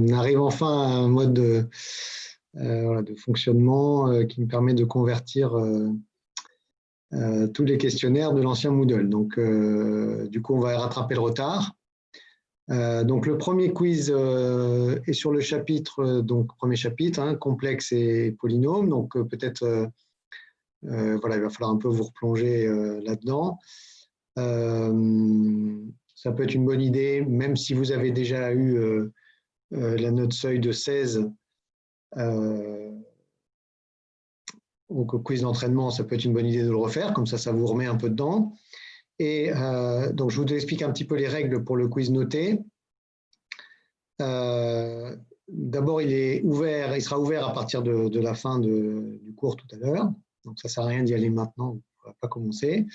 on arrive enfin à un mode de fonctionnement qui me permet de convertir tous les questionnaires de l'ancien Moodle. Donc, du coup, on va rattraper le retard. Donc, le premier quiz est sur le chapitre, donc premier chapitre, hein, complexe et polynôme. Donc, peut-être, voilà, il va falloir un peu vous replonger là-dedans. Ça peut être une bonne idée, même si vous avez déjà eu la note seuil de 16 au quiz d'entraînement, ça peut être une bonne idée de le refaire, comme ça vous remet un peu dedans. Et donc, je vous explique un petit peu les règles pour le quiz noté. D'abord, il sera ouvert à partir de la fin du cours tout à l'heure. Donc, ça ne sert à rien d'y aller maintenant, on ne va pas commencer.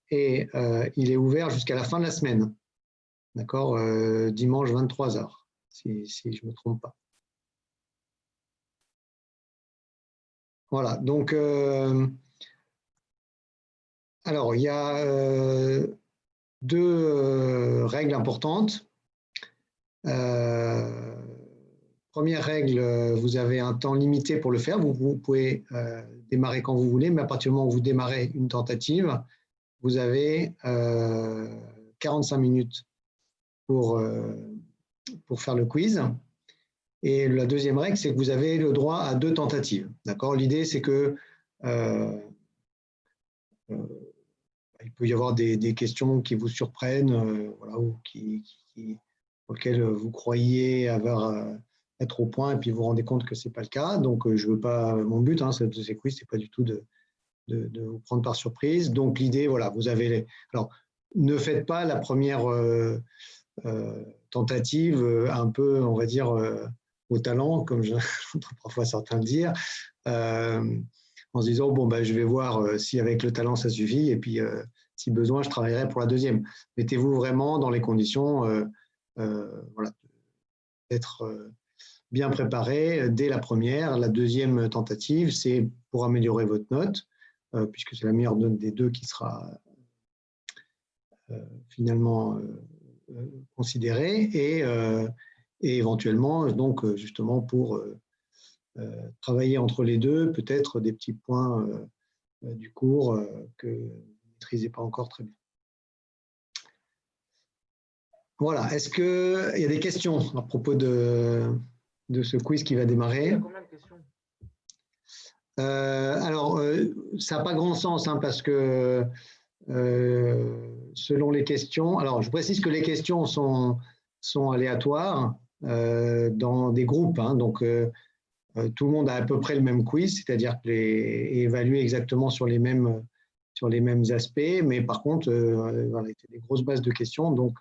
Et il est ouvert jusqu'à la fin de la semaine. D'accord, dimanche 23h, si je ne me trompe pas. Voilà, donc, alors, il y a deux règles importantes. Première règle, vous avez un temps limité pour le faire. Vous pouvez démarrer quand vous voulez, mais à partir du moment où vous démarrez une tentative, vous avez 45 minutes pour faire le quiz. Et la deuxième règle, c'est que vous avez le droit à 2 tentatives. D'accord ? L'idée, c'est que il peut y avoir des questions qui vous surprennent, voilà, ou auxquelles vous croyez être au point, et puis vous vous rendez compte que ce n'est pas le cas. Donc, je veux pas, mon but, hein, ces quiz, ce n'est pas du tout de vous prendre par surprise. Donc, l'idée, voilà, vous avez alors, ne faites pas la première tentative un peu, on va dire, au talent, comme j'entends parfois certains le dire, en se disant, bon, ben, je vais voir si avec le talent ça suffit, et puis si besoin, je travaillerai pour la deuxième. Mettez-vous vraiment dans les conditions voilà, d'être bien préparé dès la première. La deuxième tentative, c'est pour améliorer votre note, puisque c'est la meilleure note des deux qui sera finalement considérée, et éventuellement, donc, justement, pour travailler entre les deux, peut-être des petits points du cours que vous ne maîtrisez pas encore très bien. Voilà, est-ce qu'il y a des questions à propos de ce quiz qui va démarrer? Il y a combien de questions? Alors, ça n'a pas grand sens, hein, parce que selon les questions, alors je précise que les questions sont aléatoires dans des groupes, hein, donc tout le monde a à peu près le même quiz, c'est-à-dire que est évalué exactement sur les mêmes aspects, mais par contre, voilà, il y a des grosses bases de questions, donc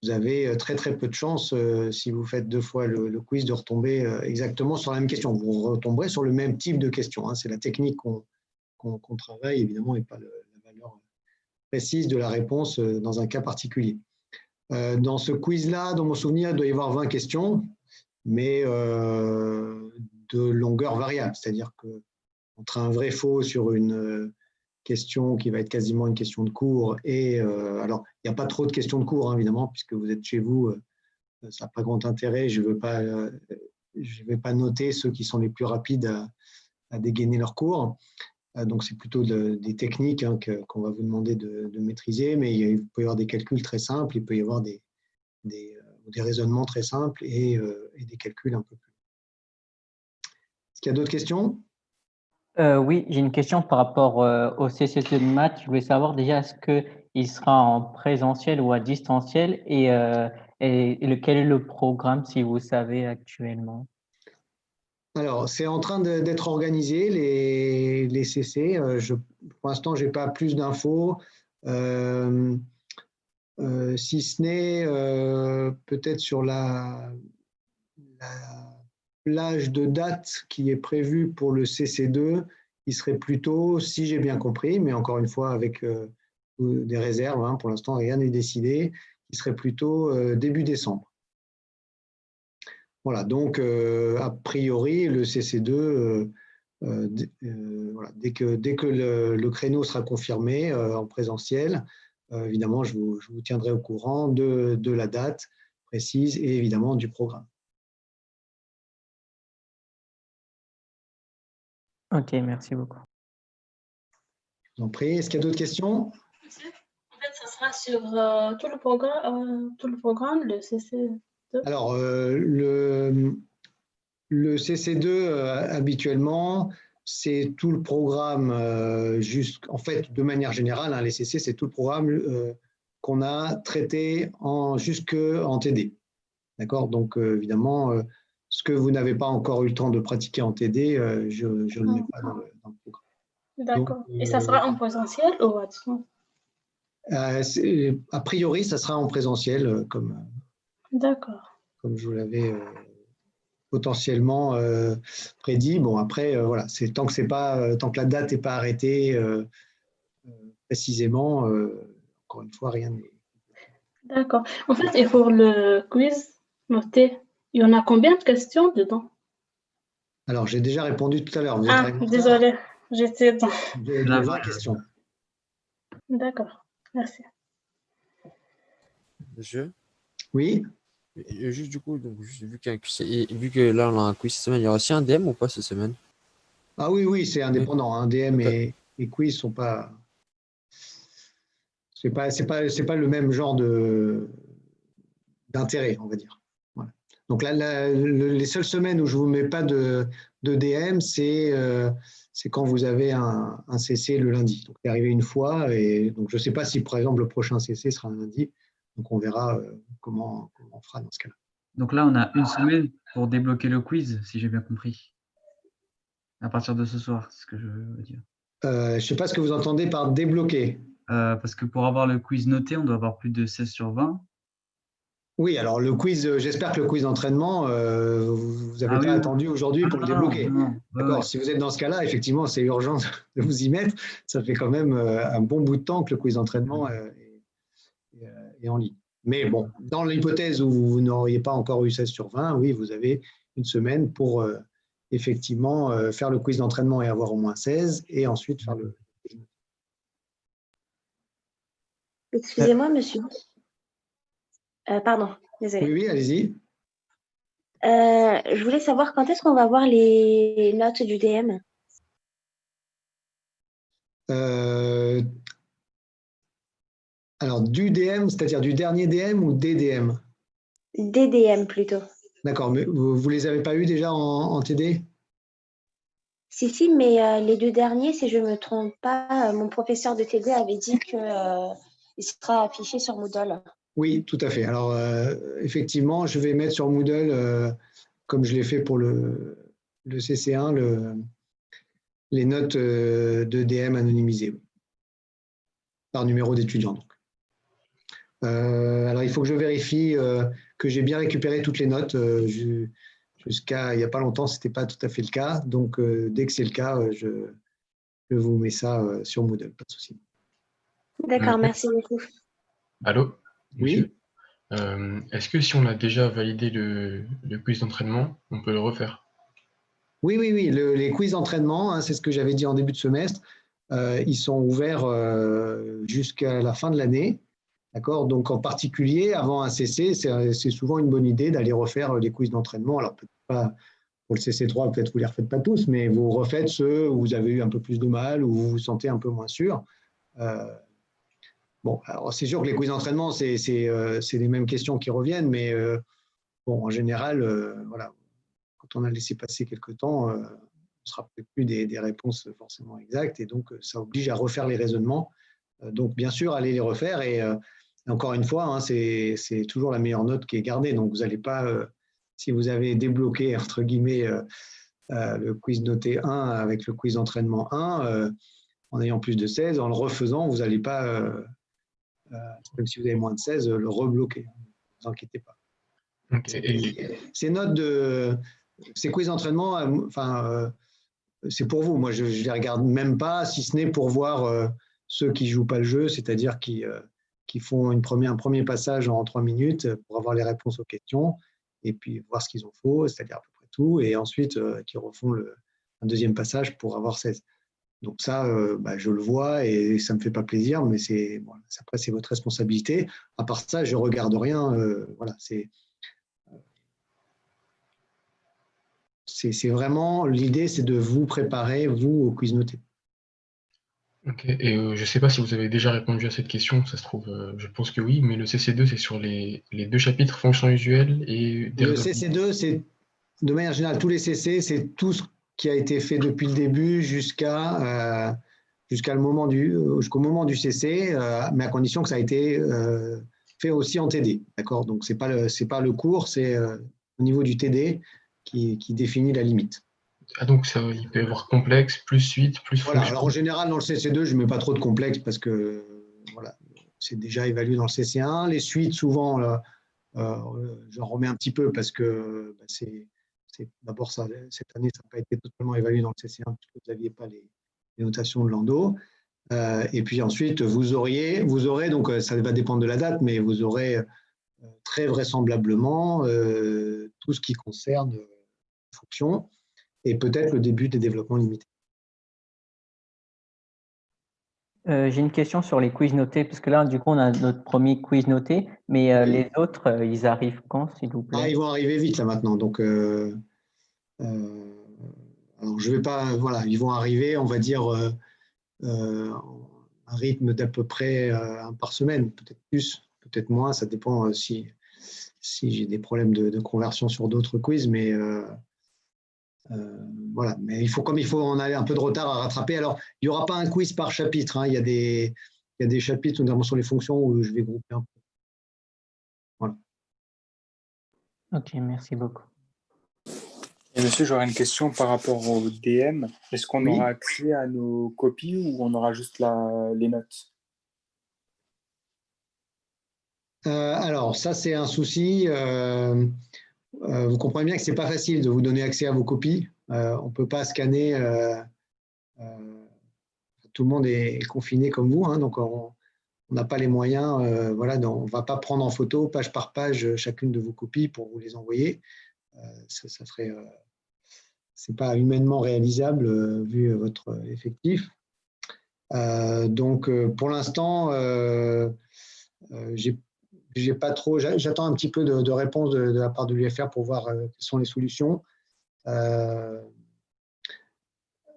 vous avez très très peu de chances, si vous faites 2 fois le quiz, de retomber exactement sur la même question. Vous retomberez sur le même type de question, hein. C'est la technique qu'on travaille, évidemment, et pas la valeur précise de la réponse dans un cas particulier. Dans ce quiz-là, dans mon souvenir, il doit y avoir 20 questions, mais de longueur variable, c'est-à-dire qu'entre un vrai-faux sur une question qui va être quasiment une question de cours, et alors, il n'y a pas trop de questions de cours, hein, évidemment, puisque vous êtes chez vous, ça n'a pas grand intérêt, je ne vais pas noter ceux qui sont les plus rapides à dégainer leur cours. Donc, c'est plutôt des techniques, hein, qu'on va vous demander de maîtriser, mais il peut y avoir des calculs très simples, il peut y avoir des raisonnements très simples et des calculs un peu plus. Est-ce qu'il y a d'autres questions? Oui, j'ai une question par rapport au CCC de maths. Je voulais savoir déjà, est-ce qu'il sera en présentiel ou à distanciel, et quel est le programme, si vous savez actuellement? Alors, c'est en train d'être organisé, les CC. Pour l'instant, je n'ai pas plus d'infos, si ce n'est peut-être sur la plage de date qui est prévue pour le CC2, qui serait plutôt, si j'ai bien compris, mais encore une fois avec des réserves, hein, pour l'instant rien n'est décidé, qui serait plutôt début décembre. Voilà, donc a priori le CC2, voilà, dès que le créneau sera confirmé en présentiel, évidemment, je vous tiendrai au courant de la date précise et évidemment du programme. Ok, merci beaucoup. Je vous en prie. Est-ce qu'il y a d'autres questions? En fait, ça sera sur tout le programme, le CC2. Alors, le CC2, habituellement, c'est tout le programme, en fait, de manière générale, hein, les CC, c'est tout le programme qu'on a traité jusqu'en TD. D'accord? Donc, évidemment, ce que vous n'avez pas encore eu le temps de pratiquer en TD, je ne le mets pas dans le programme. D'accord. Et ça sera en présentiel ou à distance? A priori, ça sera en présentiel, comme je vous l'avais potentiellement prédit. Bon, après, voilà, tant que la date n'est pas arrêtée précisément, encore une fois, rien n'est. D'accord. En fait, et pour le quiz noté, il y en a combien de questions dedans? Alors, j'ai déjà répondu tout à l'heure. Désolée, j'étais dans. De 20 questions. D'accord, merci. Monsieur? Oui. Juste du coup, vu que là on a un quiz cette semaine, il y aura aussi un DM ou pas cette semaine? Ah oui, c'est indépendant. Hein. DM et quiz sont pas. C'est pas le même genre d'intérêt, on va dire. Voilà. Donc là, les seules semaines où je vous mets pas de DM, c'est quand vous avez un CC le lundi. Donc c'est arrivé une fois, et donc je ne sais pas si par exemple le prochain CC sera un lundi. Donc on verra comment on fera dans ce cas-là. Donc là, on a une semaine pour débloquer le quiz, si j'ai bien compris. À partir de ce soir, c'est ce que je veux dire. Je ne sais pas ce que vous entendez par débloquer. Parce que pour avoir le quiz noté, on doit avoir plus de 16 sur 20. Oui, alors le quiz, j'espère que le quiz d'entraînement, vous n'avez pas attendu aujourd'hui pour le débloquer. D'accord. Si vous êtes dans ce cas-là, effectivement, c'est urgent de vous y mettre. Ça fait quand même un bon bout de temps que le quiz d'entraînement est en ligne. Mais bon, dans l'hypothèse où vous n'auriez pas encore eu 16 sur 20, oui, vous avez une semaine pour effectivement faire le quiz d'entraînement et avoir au moins 16, et ensuite faire le. Excusez-moi, monsieur. Pardon, désolé. Oui, allez-y. Je voulais savoir quand est-ce qu'on va voir les notes du DM. Alors, du DM, c'est-à-dire du dernier DM ou des DM? Des DM plutôt. D'accord, mais vous ne les avez pas eu déjà en TD? Si, mais les deux derniers, si je ne me trompe pas, mon professeur de TD avait dit qu'il sera affiché sur Moodle. Oui, tout à fait. Alors, effectivement, je vais mettre sur Moodle, comme je l'ai fait pour le CC1, les notes de DM anonymisées, par numéro d'étudiant. Alors, il faut que je vérifie que j'ai bien récupéré toutes les notes. Jusqu'à il n'y a pas longtemps, ce n'était pas tout à fait le cas. Donc, dès que c'est le cas, je vous mets ça sur Moodle, pas de souci. D'accord, merci beaucoup. Allô? Oui. Est-ce que si on a déjà validé le quiz d'entraînement, on peut le refaire? Oui. Les quiz d'entraînement, hein, c'est ce que j'avais dit en début de semestre, ils sont ouverts jusqu'à la fin de l'année. D'accord. Donc, en particulier, avant un CC, c'est souvent une bonne idée d'aller refaire les quiz d'entraînement. Alors, peut-être pas pour le CC3, peut-être vous ne les refaites pas tous, mais vous refaites ceux où vous avez eu un peu plus de mal, où vous vous sentez un peu moins sûr. Bon, alors c'est sûr que les quiz d'entraînement, c'est les mêmes questions qui reviennent, mais bon, en général, voilà, quand on a laissé passer quelques temps, on ne se rappelle plus des réponses forcément exactes, et donc ça oblige à refaire les raisonnements. Donc, bien sûr, allez les refaire, et encore une fois, hein, c'est toujours la meilleure note qui est gardée. Donc, vous n'allez pas, si vous avez débloqué, entre guillemets, le quiz noté 1 avec le quiz d'entraînement 1, en ayant plus de 16, en le refaisant, vous n'allez pas, même si vous avez moins de 16, le rebloquer. Ne vous inquiétez pas. Okay. Ces quiz d'entraînement, c'est pour vous. Moi, je ne les regarde même pas, si ce n'est pour voir ceux qui ne jouent pas le jeu, c'est-à-dire qui font un premier passage en 3 minutes pour avoir les réponses aux questions, et puis voir ce qu'ils ont faux, c'est-à-dire à peu près tout, et ensuite qui refont un deuxième passage pour avoir 16. Donc ça, je le vois et ça ne me fait pas plaisir, mais voilà, après, c'est votre responsabilité. À part ça, je ne regarde rien. Voilà, c'est vraiment l'idée, c'est de vous préparer, vous, au quiz noté. Ok, et je ne sais pas si vous avez déjà répondu à cette question, ça se trouve, je pense que oui, mais le CC2, c'est sur les 2 chapitres, fonctions usuelles et Le développement. CC2, c'est de manière générale, tous les CC, c'est tout ce qui a été fait depuis le début jusqu'au moment du CC, mais à condition que ça a été fait aussi en TD. D'accord? Donc, ce n'est pas le cours, c'est au niveau du TD qui définit la limite. Ah donc ça, il peut y avoir complexe, plus suite, plus Voilà. fonction. Alors, en général, dans le CC2, je ne mets pas trop de complexe parce que voilà, c'est déjà évalué dans le CC1. Les suites, souvent, j'en remets un petit peu parce que d'abord, cette année, ça n'a pas été totalement évalué dans le CC1 parce que vous n'aviez pas les notations de Lando. Et puis ensuite, vous aurez, donc ça va dépendre de la date, mais vous aurez très vraisemblablement tout ce qui concerne les fonctions et peut-être le début des développements limités. J'ai une question sur les quiz notés, parce que là, du coup, on a notre premier quiz noté, mais Oui. les autres, ils arrivent quand, s'il vous plaît? Ils vont arriver vite là maintenant. Donc, alors je vais pas, voilà, ils vont arriver, on va dire, un rythme d'à peu près un par semaine, peut-être plus, peut-être moins, ça dépend si j'ai des problèmes de conversion sur d'autres quiz, mais voilà. Mais comme il faut en aller un peu de retard à rattraper. Alors, il n'y aura pas un quiz par chapitre, hein. Il y a des chapitres, notamment sur les fonctions, où je vais grouper un peu. Voilà. Ok, merci beaucoup. Et monsieur, j'aurais une question par rapport au DM. Est-ce qu'on Oui. aura accès à nos copies ou on aura juste les notes? Alors, ça, c'est un souci. Vous comprenez bien que ce n'est pas facile de vous donner accès à vos copies. On ne peut pas scanner. Tout le monde est confiné comme vous, hein, donc on n'a pas les moyens. Voilà, on ne va pas prendre en photo, page par page, chacune de vos copies pour vous les envoyer. Ça serait. C'est pas humainement réalisable vu votre effectif. Donc, pour l'instant, j'ai pas trop. J'attends un petit peu de réponse de la part de l'UFR pour voir quelles sont les solutions.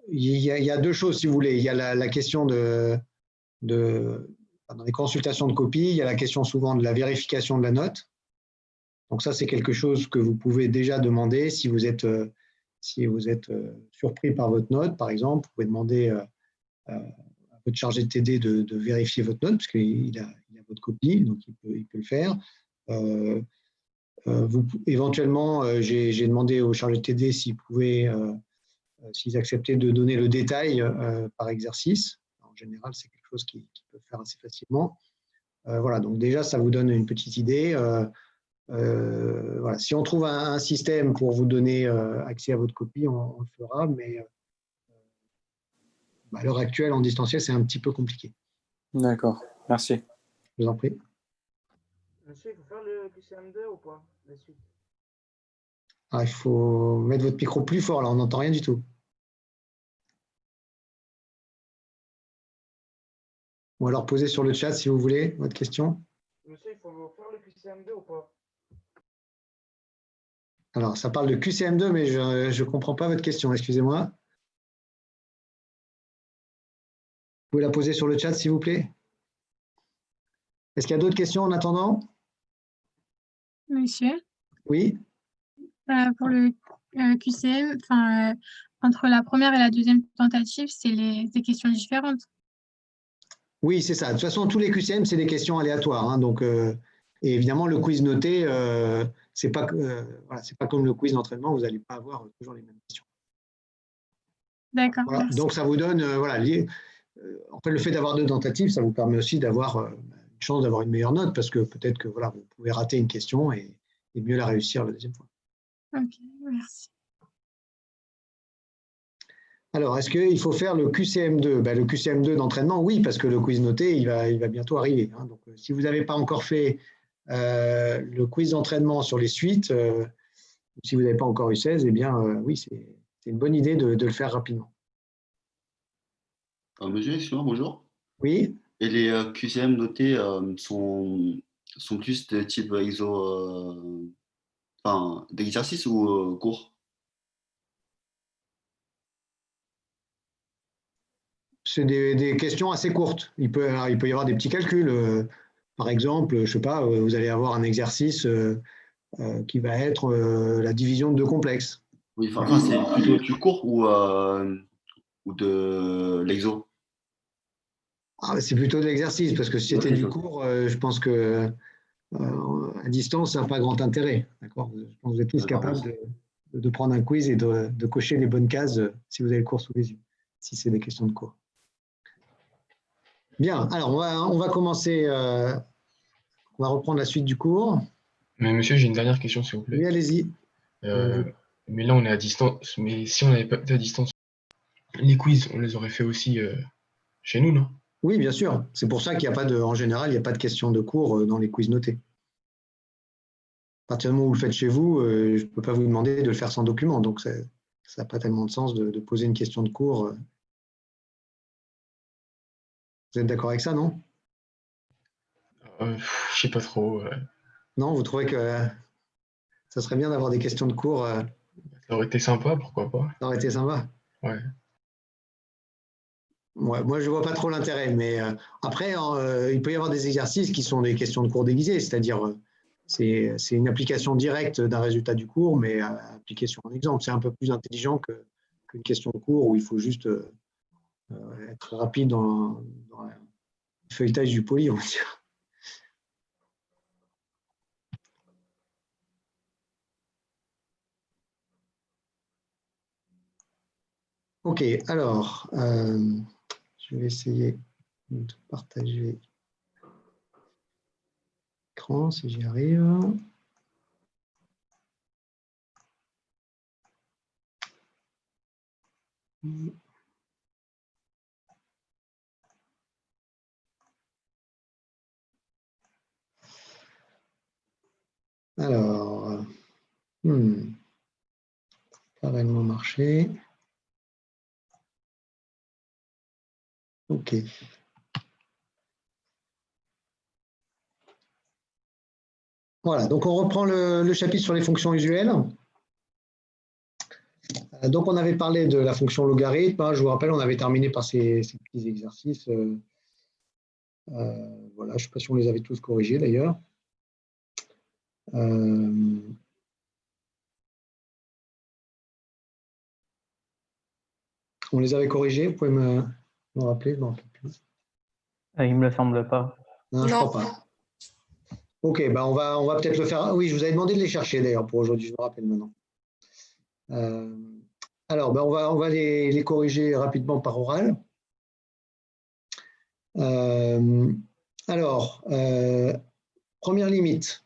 Il y a deux choses, si vous voulez. Il y a la question dans les consultations de copies, il y a la question souvent de la vérification de la note. Donc ça, c'est quelque chose que vous pouvez déjà demander si vous êtes surpris par votre note, par exemple. Vous pouvez demander à votre chargé de TD de vérifier votre note, parce qu'il a votre copie, donc il peut le faire. Éventuellement, j'ai demandé au chargé de TD s'ils acceptaient de donner le détail par exercice. En général, c'est quelque chose qu'ils peuvent faire assez facilement. Voilà, donc déjà, ça vous donne une petite idée. Voilà. Si on trouve un système pour vous donner accès à votre copie, on le fera, mais à l'heure actuelle, en distanciel, c'est un petit peu compliqué. D'accord, merci. Je vous en prie. Monsieur, il faut faire le QCM2 ou pas, la suite? Il faut mettre votre micro plus fort, là, on n'entend rien du tout. Ou alors posez sur le chat si vous voulez votre question. Monsieur, il faut faire le QCM2 ou pas? Alors, ça parle de QCM2, mais je ne comprends pas votre question, excusez-moi. Vous pouvez la poser sur le chat, s'il vous plaît. Est-ce qu'il y a d'autres questions en attendant? Monsieur, Oui. pour le QCM, entre la première et la deuxième tentative, c'est des questions différentes. Oui, c'est ça. De toute façon, tous les QCM, c'est des questions aléatoires. Hein, donc, et évidemment, le quiz noté, c'est pas comme le quiz d'entraînement, vous n'allez pas avoir toujours les mêmes questions. D'accord. Voilà. Donc, ça vous donne, en fait, le fait d'avoir deux tentatives, ça vous permet aussi d'avoir une chance d'avoir une meilleure note, parce que peut-être que voilà, vous pouvez rater une question et mieux la réussir la deuxième fois. Ok, merci. Alors, est-ce qu'il faut faire le QCM2? Le QCM2 d'entraînement, oui, parce que le quiz noté, il va bientôt arriver. Hein. Donc, si vous n'avez pas encore fait le quiz d'entraînement sur les suites, si vous n'avez pas encore eu 16, eh bien, oui, c'est une bonne idée de le faire rapidement. Monsieur, excusez-moi, bonjour. Oui. Et les QCM notés sont plus de type enfin, d'exercice ou cours? C'est des questions assez courtes. Il peut y avoir des petits calculs. Par exemple, je ne sais pas, vous allez avoir un exercice qui va être la division de deux complexes. Oui, enfin, c'est plutôt du cours ou de l'exo? Ah, c'est plutôt de l'exercice, parce que si c'était du cours, je pense que à distance, ça n'a pas grand intérêt. D'accord? Je pense que vous êtes tous capables de prendre un quiz et de cocher les bonnes cases si vous avez le cours sous les yeux, si c'est des questions de cours. Bien, alors on va commencer, on va reprendre la suite du cours. Mais monsieur, j'ai une dernière question, s'il vous plaît. Oui, allez-y. Mais là, on est à distance. Mais si on n'avait pas été à distance, les quiz, on les aurait fait aussi chez nous, non? Oui, bien sûr. C'est pour ça qu'il n'y a pas en général, il n'y a pas de questions de cours dans les quiz notés. À partir du moment où vous le faites chez vous, je ne peux pas vous demander de le faire sans document. Donc, ça n'a pas tellement de sens de poser une question de cours. Vous êtes d'accord avec ça, non? Je ne sais pas trop. Non, vous trouvez que ça serait bien d'avoir des questions de cours? Ça aurait été sympa, pourquoi pas? Ça aurait été sympa? Ouais. Ouais, moi, je ne vois pas trop l'intérêt. Mais après, il peut y avoir des exercices qui sont des questions de cours déguisées, c'est-à-dire c'est une application directe d'un résultat du cours, mais appliquée sur un exemple. C'est un peu plus intelligent qu'une question de cours où il faut juste être rapide dans le feuilletage du poly, on va dire. Ok, alors, je vais essayer de partager l'écran si j'y arrive. Alors, pas réellement marché. Ok. Voilà, donc on reprend le chapitre sur les fonctions usuelles. Donc on avait parlé de la fonction logarithme. Je vous rappelle, on avait terminé par ces petits exercices. Voilà, je ne sais pas si on les avait tous corrigés d'ailleurs. On les avait corrigés, vous pouvez me rappeler, je ne me rappelle plus. Il ne me le semble pas. Non, je ne crois pas. Ok, ben on va peut-être le faire. Ah, oui, je vous avais demandé de les chercher d'ailleurs pour aujourd'hui, je me rappelle maintenant. Alors, ben on va les corriger rapidement par oral. Alors, première limite.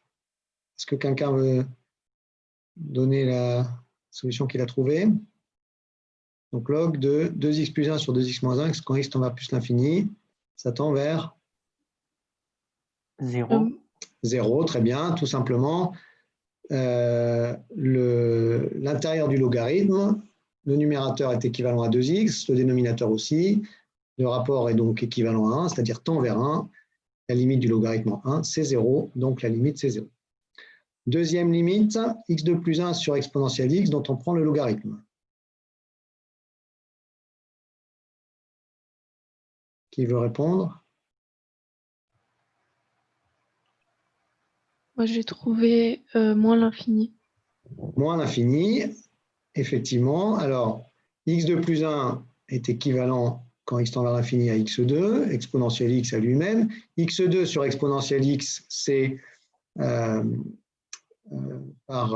Est-ce que quelqu'un veut donner la solution qu'il a trouvée? Donc, log de 2x plus 1 sur 2x moins 1, quand x tend vers plus l'infini, ça tend vers 0. 0, très bien, tout simplement. L'intérieur du logarithme, le numérateur est équivalent à 2x, le dénominateur aussi. Le rapport est donc équivalent à 1, c'est-à-dire tend vers 1. La limite du logarithme en 1, c'est 0, donc la limite, c'est 0. Deuxième limite, x2 plus 1 sur exponentielle x, dont on prend le logarithme. Qui veut répondre? Moi, j'ai trouvé moins l'infini. Moins l'infini, effectivement. Alors, x2 plus 1 est équivalent, quand x tend vers l'infini, à x2, exponentielle x à lui-même. x2 sur exponentielle x, c'est par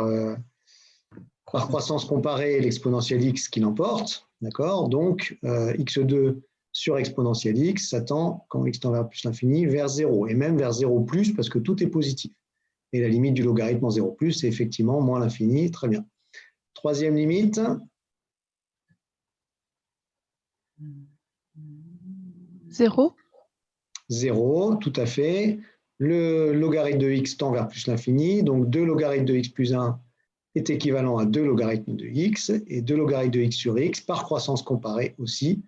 croissance comparée l'exponentielle x qui l'emporte. D'accord? Donc, x2 sur exponentielle x, ça tend, quand x tend vers plus l'infini, vers 0, et même vers 0 plus, parce que tout est positif. Et la limite du logarithme en 0 plus, c'est effectivement moins l'infini. Très bien. Troisième limite. 0. 0, tout à fait. Le logarithme de x tend vers plus l'infini. Donc, 2 logarithmes de x plus 1 est équivalent à 2 logarithmes de x. Et 2 logarithmes de x sur x, par croissance comparée aussi,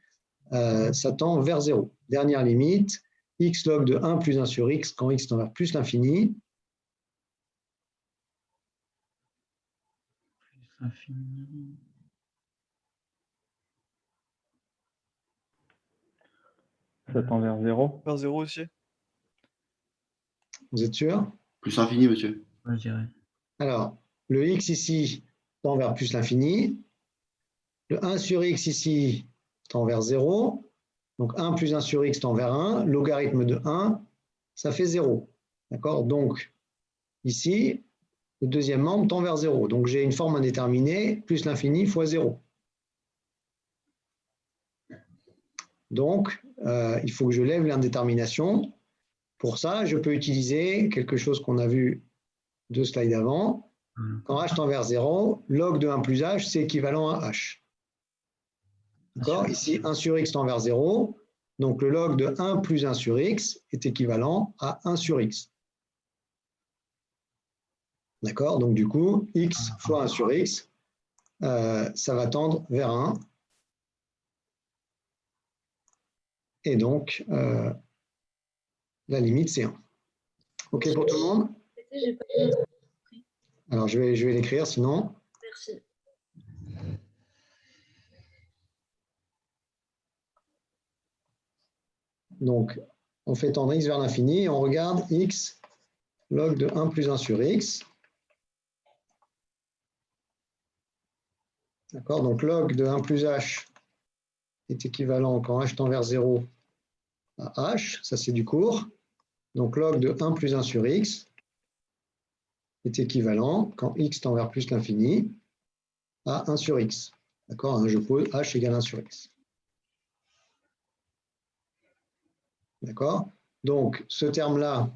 ça tend vers 0. Dernière limite, x log de 1 plus 1 sur x quand x tend vers plus l'infini. Infini. Ça tend vers 0. Vers 0 aussi. Vous êtes sûr? Plus infini, monsieur. Ouais, je dirais. Alors, le x ici tend vers plus l'infini. Le 1 sur x ici tend vers 0. Donc 1 plus 1 sur x tend vers 1. Logarithme de 1, ça fait 0. D'accord? Donc, ici, le deuxième membre tend vers 0. Donc, j'ai une forme indéterminée, plus l'infini fois 0. Donc, il faut que je lève l'indétermination. Pour ça, je peux utiliser quelque chose qu'on a vu 2 slides avant. Quand h tend vers 0, log de 1 plus h, c'est équivalent à h. D'accord? Ici, 1 sur x tend vers 0. Donc, le log de 1 plus 1 sur x est équivalent à 1 sur x. D'accord? Donc, du coup, x fois 1 sur x, ça va tendre vers 1. Et donc, la limite, c'est 1. OK pour tout le monde? Alors, je vais l'écrire, sinon. Merci. Donc, on fait tendre x vers l'infini et on regarde x log de 1 plus 1 sur x. D'accord? Donc, log de 1 plus h est équivalent quand h tend vers 0 à h. Ça, c'est du cours. Donc, log de 1 plus 1 sur x est équivalent quand x tend vers plus l'infini à 1 sur x. D'accord? Je pose h égale 1 sur x. D'accord? Donc, ce terme-là,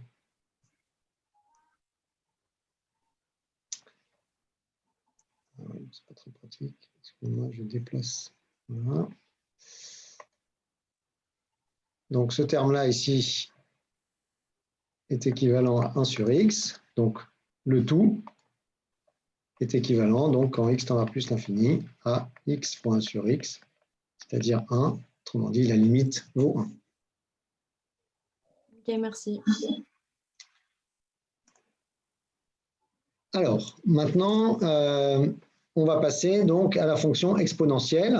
c'est pas très pratique. Excusez-moi, je déplace. Voilà. Donc, ce terme-là ici est équivalent à 1 sur x. Donc, le tout est équivalent, donc, quand x tend vers plus l'infini, à x fois 1 sur x, c'est-à-dire 1. Autrement dit, la limite vaut 1. Ok, merci. Alors, maintenant, on va passer donc à la fonction exponentielle.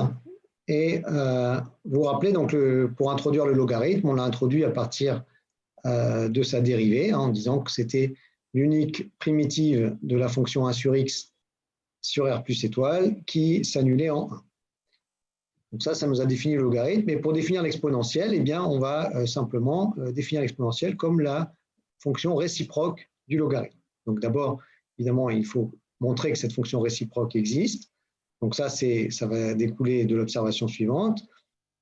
Et vous vous rappelez, donc, pour introduire le logarithme, on l'a introduit à partir de sa dérivée, en disant que c'était l'unique primitive de la fonction 1 sur x sur r plus étoile qui s'annulait en 1. Donc ça nous a défini le logarithme. Et pour définir l'exponentielle, eh bien, on va simplement définir l'exponentielle comme la fonction réciproque du logarithme. Donc d'abord, évidemment, il faut montrer que cette fonction réciproque existe. Donc ça va découler de l'observation suivante.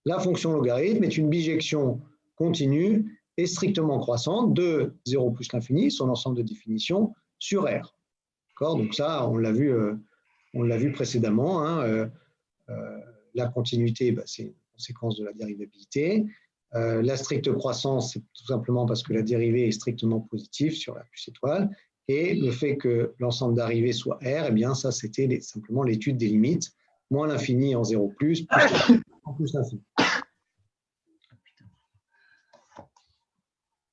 La fonction logarithme est une bijection continue et strictement croissante de 0 plus l'infini, son ensemble de définitions, sur R. Donc ça, on l'a vu précédemment. Hein, la continuité, c'est une conséquence de la dérivabilité. La stricte croissance, c'est tout simplement parce que la dérivée est strictement positive sur R plus étoile. Et le fait que l'ensemble d'arrivées soit R, eh bien, ça, c'était simplement l'étude des limites, moins l'infini en 0 plus l'infini.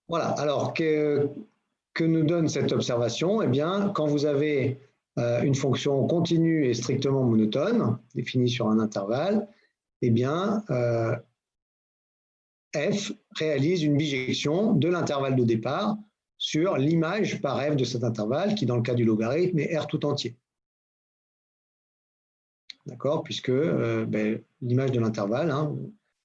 Voilà, alors que nous donne cette observation? Eh bien, quand vous avez une fonction continue et strictement monotone, définie sur un intervalle, eh bien, f réalise une bijection de l'intervalle de départ sur l'image par f de cet intervalle, qui dans le cas du logarithme est r tout entier. D'accord? Puisque l'image de l'intervalle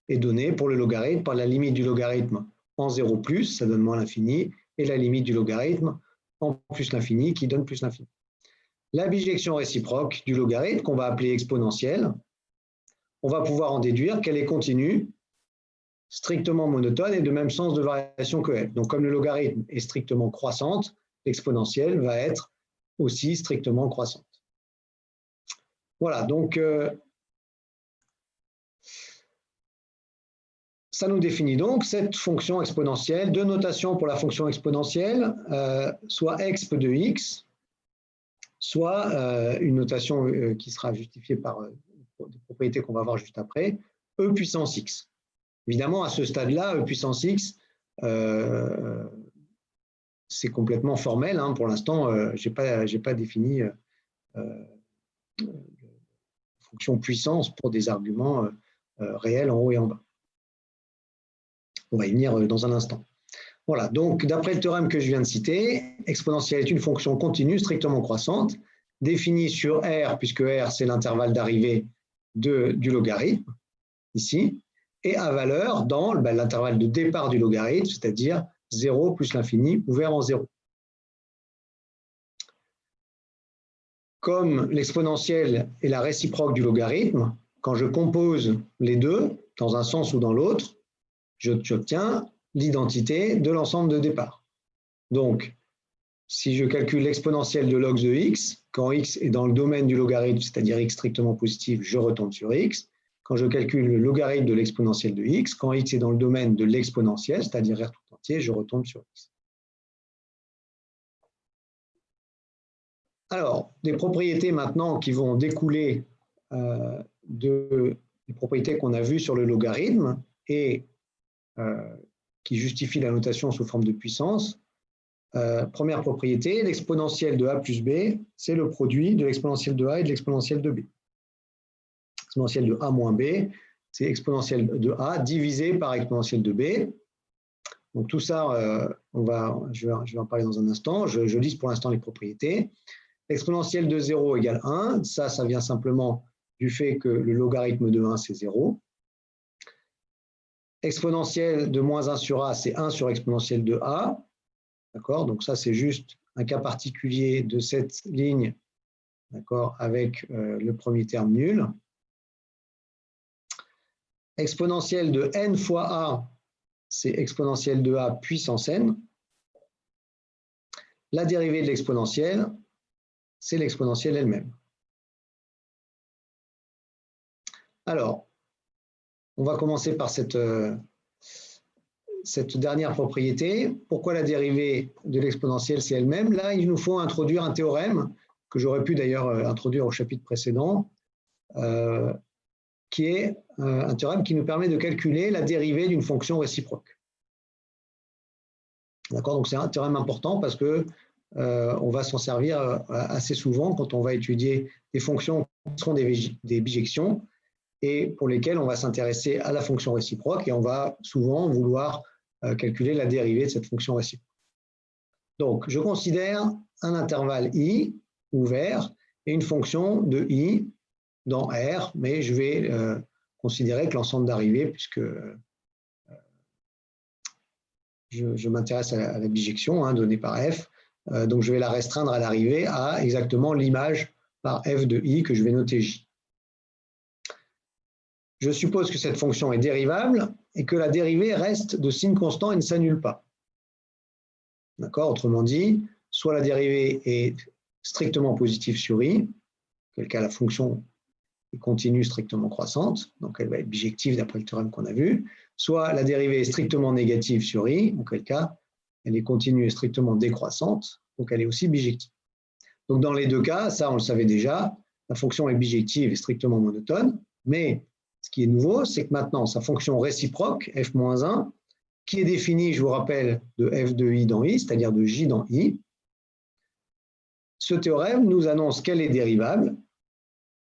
est donnée pour le logarithme par la limite du logarithme en 0 plus, ça donne moins l'infini, et la limite du logarithme en plus l'infini, qui donne plus l'infini. La bijection réciproque du logarithme, qu'on va appeler exponentielle, on va pouvoir en déduire qu'elle est continue, strictement monotone et de même sens de variation que f. Donc, comme le logarithme est strictement croissante, l'exponentielle va être aussi strictement croissante. Voilà, donc ça nous définit donc cette fonction exponentielle. Deux notations pour la fonction exponentielle, soit exp de x, soit une notation qui sera justifiée par des propriétés qu'on va voir juste après, e puissance x. Évidemment, à ce stade-là, E puissance x, c'est complètement formel. Hein. Pour l'instant, je n'ai pas défini fonction puissance pour des arguments réels en haut et en bas. On va y venir dans un instant. Voilà, donc d'après le théorème que je viens de citer, exponentielle est une fonction continue strictement croissante, définie sur R, puisque R c'est l'intervalle d'arrivée du logarithme, ici, et à valeur dans l'intervalle de départ du logarithme, c'est-à-dire 0 plus l'infini ouvert en 0. Comme l'exponentielle est la réciproque du logarithme, quand je compose les deux, dans un sens ou dans l'autre, j'obtiens l'identité de l'ensemble de départ. Donc, si je calcule l'exponentielle de log de x, quand x est dans le domaine du logarithme, c'est-à-dire x strictement positif, je retombe sur x. Quand je calcule le logarithme de l'exponentielle de x, quand x est dans le domaine de l'exponentielle, c'est-à-dire r tout entier, je retombe sur x. Alors, des propriétés maintenant qui vont découler des propriétés qu'on a vues sur le logarithme et qui justifient la notation sous forme de puissance. Première propriété, l'exponentielle de a plus b, c'est le produit de l'exponentielle de a et de l'exponentielle de b. Exponentielle de a moins b, c'est exponentielle de a divisé par exponentielle de b. Donc tout ça, je vais en parler dans un instant. Je liste pour l'instant les propriétés. Exponentielle de 0 égale 1, ça vient simplement du fait que le logarithme de 1, c'est 0. Exponentielle de moins 1 sur a, c'est 1 sur exponentielle de a. D'accord? Donc ça, c'est juste un cas particulier de cette ligne, d'accord, avec le premier terme nul. Exponentielle de n fois a, c'est exponentielle de a puissance n. La dérivée de l'exponentielle, c'est l'exponentielle elle-même. Alors, on va commencer par cette dernière propriété. Pourquoi la dérivée de l'exponentielle, c'est elle-même? Là, il nous faut introduire un théorème, que j'aurais pu d'ailleurs introduire au chapitre précédent, qui est un théorème qui nous permet de calculer la dérivée d'une fonction réciproque. D'accord? Donc c'est un théorème important parce que on va s'en servir assez souvent quand on va étudier des fonctions qui seront des bijections et pour lesquelles on va s'intéresser à la fonction réciproque et on va souvent vouloir calculer la dérivée de cette fonction réciproque. Donc, je considère un intervalle i ouvert et une fonction de i dans R, mais je vais considérer que l'ensemble d'arrivées, puisque je m'intéresse à la bijection donnée par f, donc je vais la restreindre à l'arrivée à exactement l'image par f de i que je vais noter j. Je suppose que cette fonction est dérivable et que la dérivée reste de signe constant et ne s'annule pas. D'accord? Autrement dit, soit la dérivée est strictement positive sur i, auquel cas la fonction est continue strictement croissante, donc elle va être bijective d'après le théorème qu'on a vu, soit la dérivée est strictement négative sur i, auquel cas elle est continue et strictement décroissante, donc elle est aussi bijective. Donc dans les deux cas, ça on le savait déjà, la fonction est bijective et strictement monotone, mais ce qui est nouveau, c'est que maintenant sa fonction réciproque, f-1, qui est définie, je vous rappelle, de f de i dans i, c'est-à-dire de j dans i, ce théorème nous annonce qu'elle est dérivable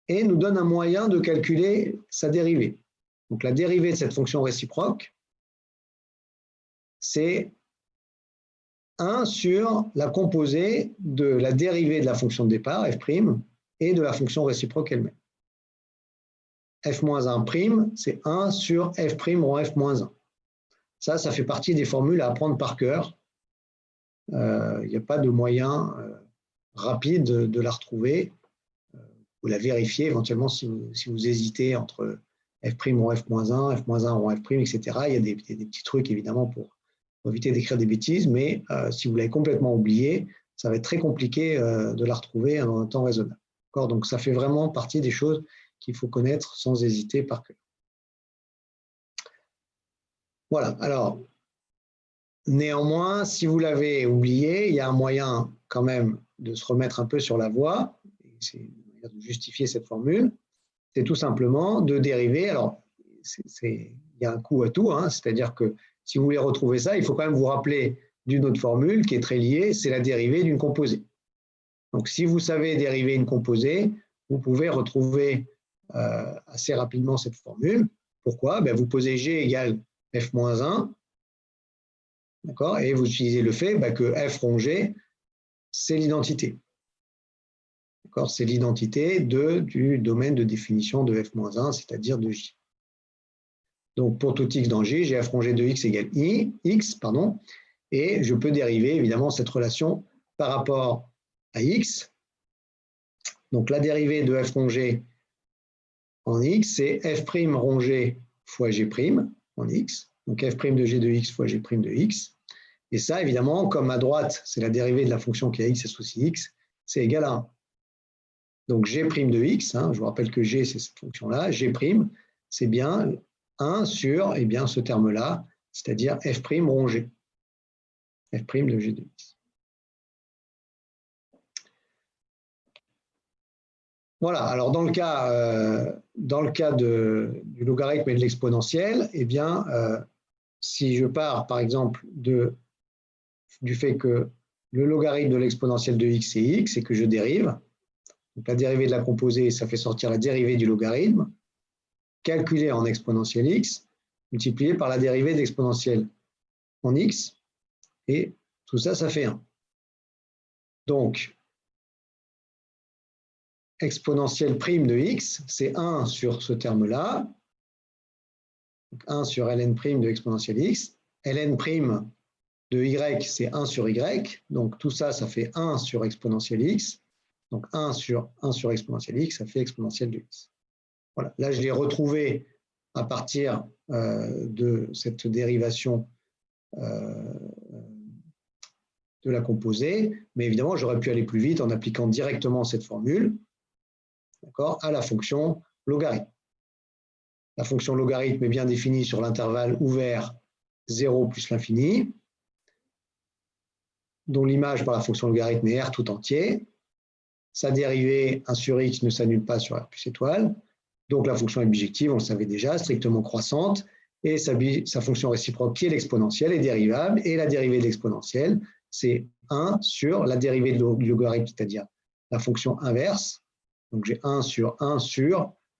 et nous donne un moyen de calculer sa dérivée. Donc la dérivée de cette fonction réciproque, c'est 1 sur la composée de la dérivée de la fonction de départ, f' et de la fonction réciproque elle-même. f-1', c'est 1 sur f' rond f-1. Ça fait partie des formules à apprendre par cœur. Il n'y a pas de moyen rapide de la retrouver. Vous la vérifiez éventuellement si vous hésitez entre f' rond f-1, f-1 rond f', etc. Il y a des petits trucs évidemment pour éviter d'écrire des bêtises, mais si vous l'avez complètement oublié, ça va être très compliqué de la retrouver dans un temps raisonnable. Donc ça fait vraiment partie des choses qu'il faut connaître sans hésiter par cœur. Voilà, alors, néanmoins, si vous l'avez oublié, il y a un moyen quand même de se remettre un peu sur la voie, c'est une manière de justifier cette formule, c'est tout simplement de dériver, alors y a un coût à tout, hein, c'est-à-dire que si vous voulez retrouver ça, il faut quand même vous rappeler d'une autre formule qui est très liée, c'est la dérivée d'une composée. Donc, si vous savez dériver une composée, vous pouvez retrouver assez rapidement cette formule. Pourquoi? Ben, vous posez G égale F-1, d'accord, et vous utilisez le fait que F rond G, c'est l'identité. C'est l'identité du domaine de définition de F-1, c'est-à-dire de J. Donc, pour tout x dans J, j'ai F rond G de x égale x, et je peux dériver évidemment cette relation par rapport à x. Donc, la dérivée de F rond G en x, c'est F' rond G fois G' en x. Donc, F' de G de x fois G' de x. Et ça, évidemment, comme à droite, c'est la dérivée de la fonction qui a x associé x, c'est égal à 1. Donc, G' de x, je vous rappelle que G, c'est cette fonction-là, G', c'est bien 1 sur ce terme-là, c'est-à-dire F' rond G. F' de G de x. Voilà, alors dans le cas du logarithme et de l'exponentielle, si je pars par exemple du fait que le logarithme de l'exponentielle de x c'est x et que je dérive, donc la dérivée de la composée, ça fait sortir la dérivée du logarithme, calculée en exponentielle x, multipliée par la dérivée d'exponentielle en x, et tout ça, ça fait 1. Donc, exponentielle prime de x, c'est 1 sur ce terme-là, 1 sur ln prime de exponentielle x, ln prime de y, c'est 1 sur y, donc tout ça, ça fait 1 sur exponentielle x, donc 1 sur exponentielle x, ça fait exponentielle de x. Voilà, là je l'ai retrouvé à partir de cette dérivation de la composée, mais évidemment j'aurais pu aller plus vite en appliquant directement cette formule, à la fonction logarithme. La fonction logarithme est bien définie sur l'intervalle ouvert 0 plus l'infini, dont l'image par la fonction logarithme est R tout entier. Sa dérivée 1 sur x ne s'annule pas sur R plus étoile. Donc la fonction est bijective, on le savait déjà, strictement croissante. Et sa fonction réciproque, qui est l'exponentielle, est dérivable. Et la dérivée de l'exponentielle, c'est 1 sur la dérivée du logarithme, c'est-à-dire la fonction inverse. Donc j'ai 1 sur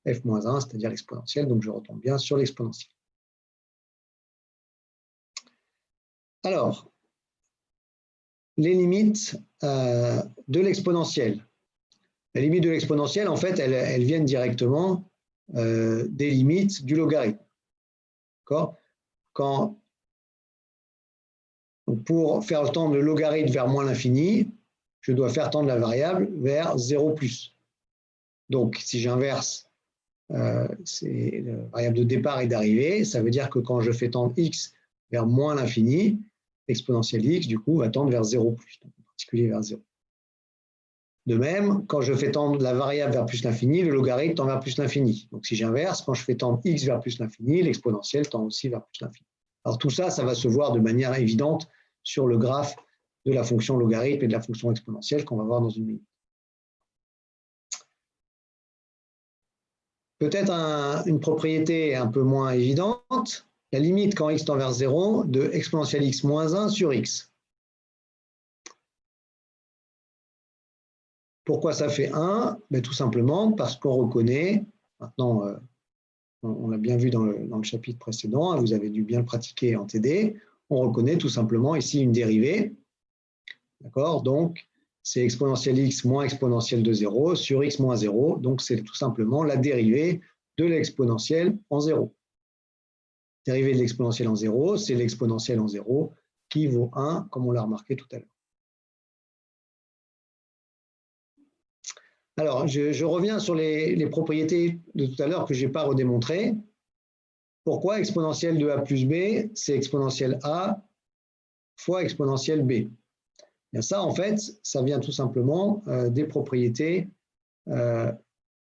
f-1, c'est-à-dire l'exponentielle. Donc je retombe bien sur l'exponentielle. Alors, les limites de l'exponentielle. Les limites de l'exponentielle, en fait, elles viennent directement des limites du logarithme. Donc, pour faire tendre le logarithme vers moins l'infini, je dois faire tendre la variable vers 0 plus. Donc, si j'inverse c'est la variable de départ et d'arrivée, ça veut dire que quand je fais tendre x vers moins l'infini, l'exponentielle x, du coup, va tendre vers 0 plus, en particulier vers 0. De même, quand je fais tendre la variable vers plus l'infini, le logarithme tend vers plus l'infini. Donc, si j'inverse, quand je fais tendre x vers plus l'infini, l'exponentielle tend aussi vers plus l'infini. Alors, tout ça, ça va se voir de manière évidente sur le graphe de la fonction logarithme et de la fonction exponentielle qu'on va voir dans une minute. Peut-être une propriété un peu moins évidente, la limite quand x tend vers 0 de exponentielle x moins 1 sur x. Pourquoi ça fait 1? Tout simplement parce qu'on reconnaît, maintenant on l'a bien vu dans le chapitre précédent, vous avez dû bien le pratiquer en TD, on reconnaît tout simplement ici une dérivée, d'accord? Donc c'est exponentielle x moins exponentielle de 0 sur x moins 0, donc c'est tout simplement la dérivée de l'exponentielle en 0. Dérivée de l'exponentielle en 0, c'est l'exponentielle en 0 qui vaut 1, comme on l'a remarqué tout à l'heure. Alors, je reviens sur les propriétés de tout à l'heure que je n'ai pas redémontrées. Pourquoi exponentielle de a plus b, c'est exponentielle a fois exponentielle b? Bien ça, en fait, ça vient tout simplement des propriétés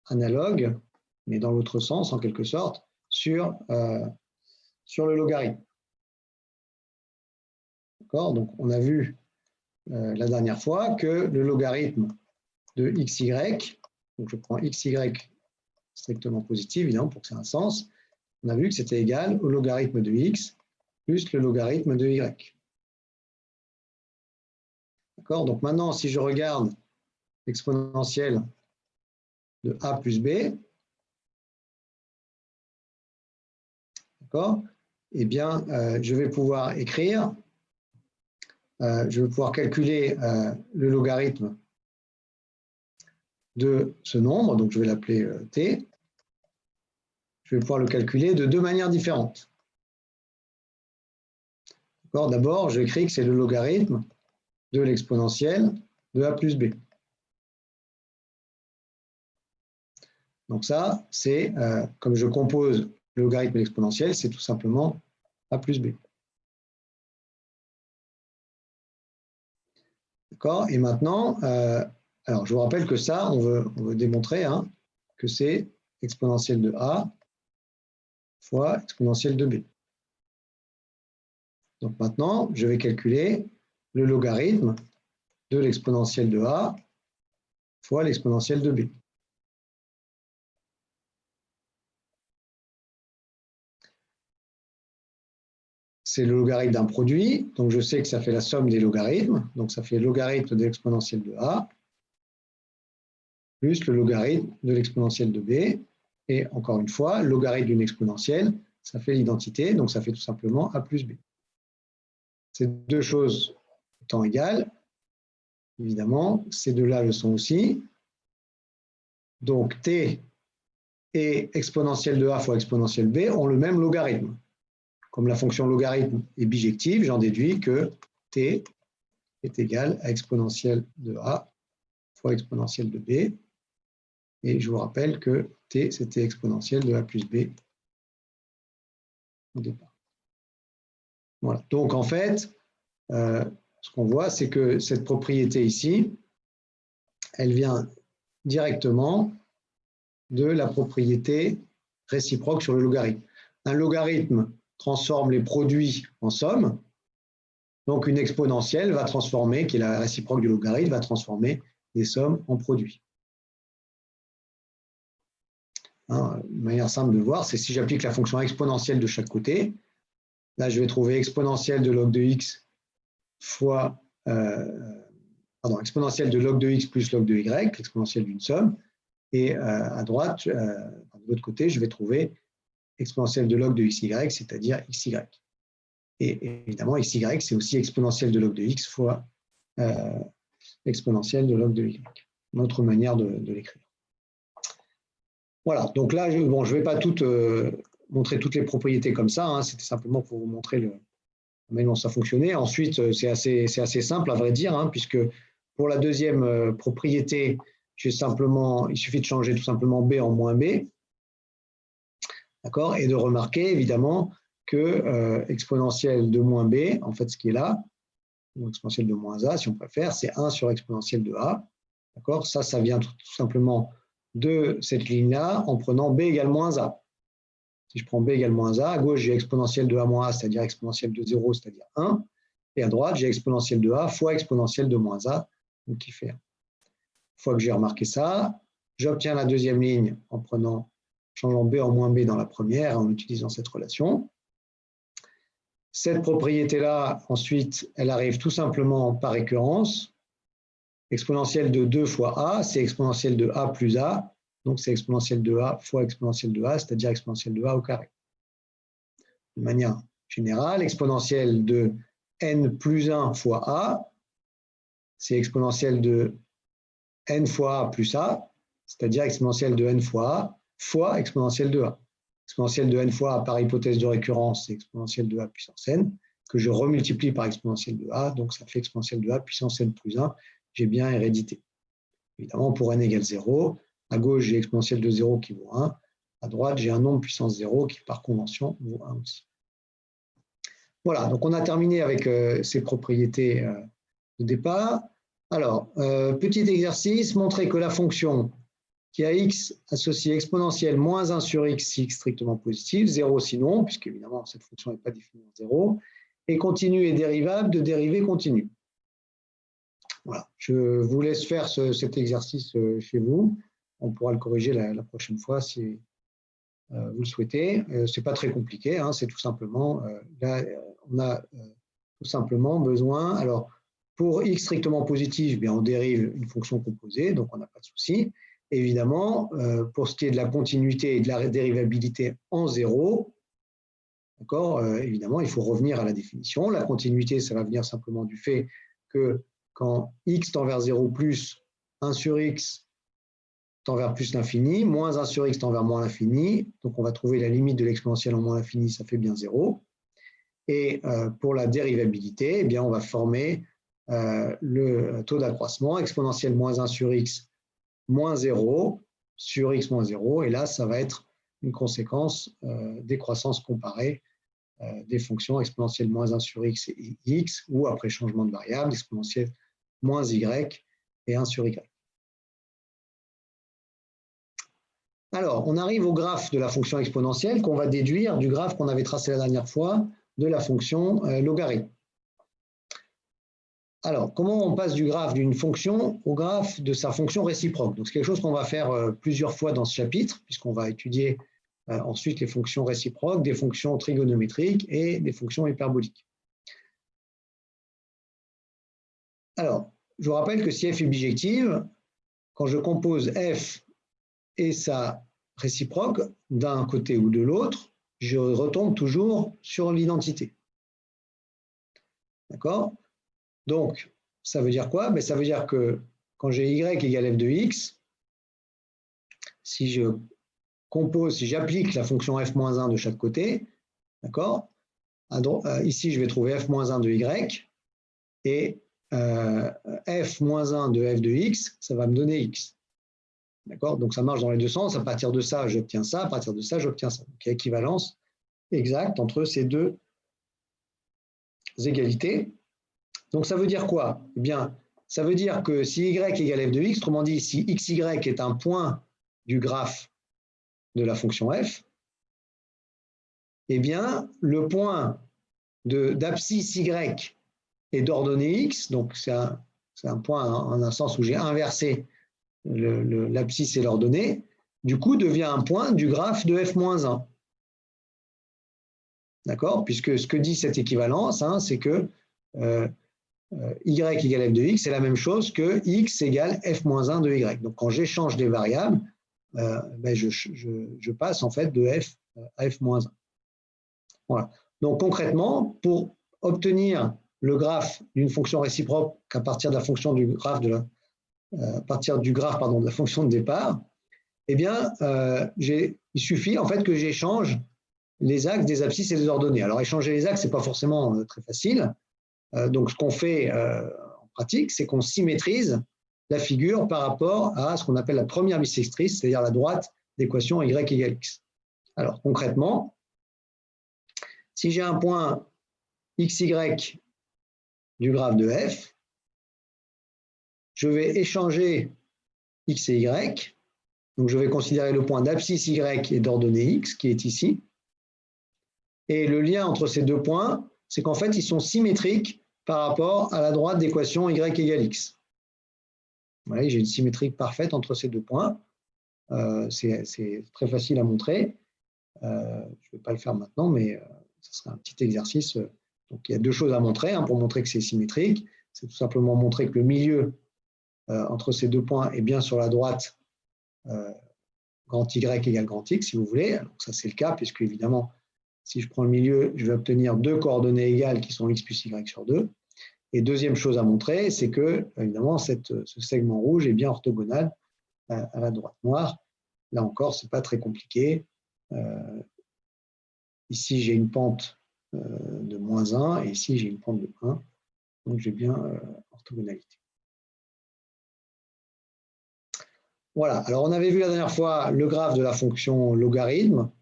analogues, mais dans l'autre sens, en quelque sorte, sur le logarithme. D'accord? Donc, on a vu la dernière fois que le logarithme de xy, donc je prends xy strictement positif, évidemment, pour que ça ait un sens, on a vu que c'était égal au logarithme de x plus le logarithme de y. D'accord? Donc maintenant, si je regarde l'exponentielle de a plus b, d'accord? Eh bien, je vais pouvoir écrire, je vais pouvoir calculer le logarithme de ce nombre, donc je vais l'appeler t. Je vais pouvoir le calculer de deux manières différentes. D'abord, j'écris que c'est le logarithme de l'exponentielle de a plus b. Donc ça, c'est, comme je compose le logarithme de l'exponentielle, c'est tout simplement a plus b. D'accord? Et maintenant, alors je vous rappelle que ça, on veut démontrer que c'est exponentielle de a fois exponentielle de b. Donc maintenant, je vais calculer le logarithme de l'exponentielle de a fois l'exponentielle de b. C'est le logarithme d'un produit, donc je sais que ça fait la somme des logarithmes, donc ça fait le logarithme de l'exponentielle de a plus le logarithme de l'exponentielle de b, et encore une fois, le logarithme d'une exponentielle, ça fait l'identité, donc ça fait tout simplement a plus b. Ces deux choses étant égales, évidemment, ces deux-là le sont aussi. Donc t et exponentielle de a fois exponentielle b ont le même logarithme. Comme la fonction logarithme est bijective, j'en déduis que t est égal à exponentielle de a fois exponentielle de b. Et je vous rappelle que t, c'était exponentielle de a plus b au départ. Voilà. Donc en fait, ce qu'on voit, c'est que cette propriété ici, elle vient directement de la propriété réciproque sur le logarithme. Un logarithme transforme les produits en somme, donc une exponentielle va transformer, qui est la réciproque du logarithme, va transformer des sommes en produits. Une manière simple de voir, c'est si j'applique la fonction exponentielle de chaque côté, là je vais trouver exponentielle de log de x fois, exponentielle de log de x plus log de y, l'exponentielle d'une somme, et à droite, de l'autre côté, je vais trouver exponentielle de log de xy, c'est-à-dire xy. Et évidemment, xy, c'est aussi exponentielle de log de x fois exponentielle de log de y. Une autre manière de l'écrire. Voilà, donc là, je ne vais pas montrer toutes les propriétés comme ça, c'était simplement pour vous montrer la manière dont ça fonctionnait. Ensuite, c'est assez simple à vrai dire, puisque pour la deuxième propriété, il suffit de changer tout simplement b en moins b, d'accord, et de remarquer évidemment que exponentielle de moins b, en fait ce qui est là, ou exponentielle de moins a si on préfère, c'est 1 sur exponentielle de a, d'accord, ça vient tout simplement de cette ligne-là en prenant b égale moins a. Si je prends b égale moins a, à gauche j'ai exponentielle de a moins a, c'est-à-dire exponentielle de 0, c'est-à-dire 1, et à droite j'ai exponentielle de a fois exponentielle de moins a, donc qui fait 1. Une fois que j'ai remarqué ça, j'obtiens la deuxième ligne en changeant b en moins b dans la première, en utilisant cette relation. Cette propriété-là, ensuite, elle arrive tout simplement par récurrence. Exponentielle de 2 fois a, c'est exponentielle de a plus a, donc c'est exponentielle de a fois exponentielle de a, c'est-à-dire exponentielle de a au carré. De manière générale, exponentielle de n plus 1 fois a, c'est exponentielle de n fois a plus a, c'est-à-dire exponentielle de n fois a fois exponentielle de a. Exponentielle de n fois a par hypothèse de récurrence, c'est exponentielle de a puissance n, que je remultiplie par exponentielle de a, donc ça fait exponentielle de a puissance n plus 1, j'ai bien hérédité. Évidemment, pour n égale 0, à gauche, j'ai exponentielle de 0 qui vaut 1, à droite, j'ai un nombre puissance 0 qui, par convention, vaut 1 aussi. Voilà, donc on a terminé avec ces propriétés de départ. Alors, petit exercice, montrer que la fonction qui a x associé exponentielle moins 1 sur x si x strictement positif, 0 sinon, puisque évidemment cette fonction n'est pas définie en 0, est continue et dérivable de dérivée continue. Voilà, je vous laisse faire cet exercice chez vous. On pourra le corriger la prochaine fois si vous le souhaitez. Ce n'est pas très compliqué, hein, c'est tout simplement, là, on a tout simplement besoin, alors pour x strictement positif, bien, on dérive une fonction composée, donc on n'a pas de souci. Évidemment, pour ce qui est de la continuité et de la dérivabilité en zéro, d'accord, évidemment, il faut revenir à la définition. La continuité, ça va venir simplement du fait que quand x tend vers 0 plus 1 sur x tend vers plus l'infini, moins 1 sur x tend vers moins l'infini, donc on va trouver la limite de l'exponentielle en moins l'infini, ça fait bien 0. Et pour la dérivabilité, eh bien, on va former le taux d'accroissement exponentielle moins 1 sur x moins 0 sur x moins 0, et là, ça va être une conséquence des croissances comparées des fonctions exponentielle moins 1 sur x et x, ou après changement de variable, exponentielle moins y et 1 sur y. Alors, on arrive au graphe de la fonction exponentielle qu'on va déduire du graphe qu'on avait tracé la dernière fois de la fonction logarithme. Alors, comment on passe du graphe d'une fonction au graphe de sa fonction réciproque? Donc, c'est quelque chose qu'on va faire plusieurs fois dans ce chapitre, puisqu'on va étudier ensuite les fonctions réciproques, des fonctions trigonométriques et des fonctions hyperboliques. Alors, je vous rappelle que si f est bijective, quand je compose f et sa réciproque d'un côté ou de l'autre, je retombe toujours sur l'identité. D'accord? Donc, ça veut dire quoi? Ça veut dire que quand j'ai y égale f de x, si je compose, si j'applique la fonction f-1 de chaque côté, d'accord? Ici, je vais trouver f-1 de y, et f-1 de f de x, ça va me donner x. D'accord? Donc, ça marche dans les deux sens. À partir de ça, j'obtiens ça. À partir de ça, j'obtiens ça. Donc, il y a équivalence exacte entre ces deux égalités. Donc, ça veut dire quoi? Eh bien, ça veut dire que si y égale f de x, autrement dit, si xy est un point du graphe de la fonction f, eh bien, le point d'abscisse y est d'ordonnée x, donc c'est un point en un sens où j'ai inversé l'abscisse et l'ordonnée, du coup, devient un point du graphe de f-1. D'accord? Puisque ce que dit cette équivalence, hein, c'est que y égale f de x, c'est la même chose que x égale f-1 de y. Donc, quand j'échange des variables, je passe en fait de f à f-1. Voilà. Donc, concrètement, pour obtenir le graphe d'une fonction réciproque à partir de la fonction du graphe de la fonction de départ, eh bien, il suffit en fait que j'échange les axes des abscisses et des ordonnées. Alors, échanger les axes, ce n'est pas forcément très facile. Donc, ce qu'on fait en pratique, c'est qu'on symétrise la figure par rapport à ce qu'on appelle la première bissectrice, c'est-à-dire la droite d'équation y égale x. Alors, concrètement, si j'ai un point xy du graphe de f, je vais échanger x et y. Donc, je vais considérer le point d'abscisse y et d'ordonnée x, qui est ici. Et le lien entre ces deux points, c'est qu'en fait, ils sont symétriques par rapport à la droite d'équation y égale x. Vous voyez, j'ai une symétrie parfaite entre ces deux points. C'est très facile à montrer. Je ne vais pas le faire maintenant, mais ce sera un petit exercice. Donc, il y a deux choses à montrer hein, pour montrer que c'est symétrique. C'est tout simplement montrer que le milieu entre ces deux points est bien sur la droite grand y égale grand x, si vous voulez. Donc, ça, c'est le cas, puisque évidemment, si je prends le milieu, je vais obtenir deux coordonnées égales qui sont x plus y sur 2. Et deuxième chose à montrer, c'est que, évidemment, ce segment rouge est bien orthogonal à la droite noire. Là encore, ce n'est pas très compliqué. Ici, j'ai une pente de -1 et ici, j'ai une pente de 1. Donc, j'ai bien orthogonalité. Voilà. Alors, on avait vu la dernière fois le graphe de la fonction logarithme.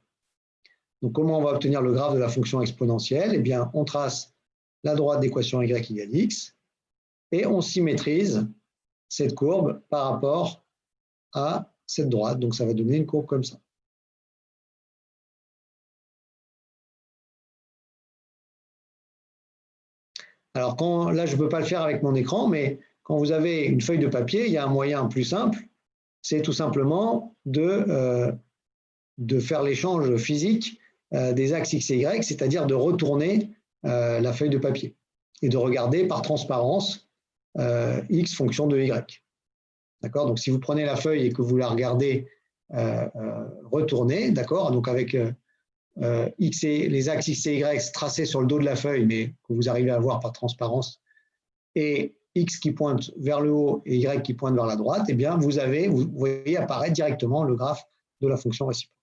Donc, comment on va obtenir le graphe de la fonction exponentielle? Eh bien, on trace la droite d'équation y égale x et on symétrise cette courbe par rapport à cette droite. Donc, ça va donner une courbe comme ça. Alors, là, je ne peux pas le faire avec mon écran, mais quand vous avez une feuille de papier, il y a un moyen plus simple, c'est tout simplement de de faire l'échange physique des axes X et Y, c'est-à-dire de retourner la feuille de papier et de regarder par transparence X fonction de Y. D'accord? Donc, si vous prenez la feuille et que vous la regardez retourner, d'accord? Donc, avec les axes X et Y tracés sur le dos de la feuille, mais que vous arrivez à voir par transparence, et X qui pointe vers le haut et Y qui pointe vers la droite, eh bien, vous voyez apparaître directement le graphe de la fonction réciproque.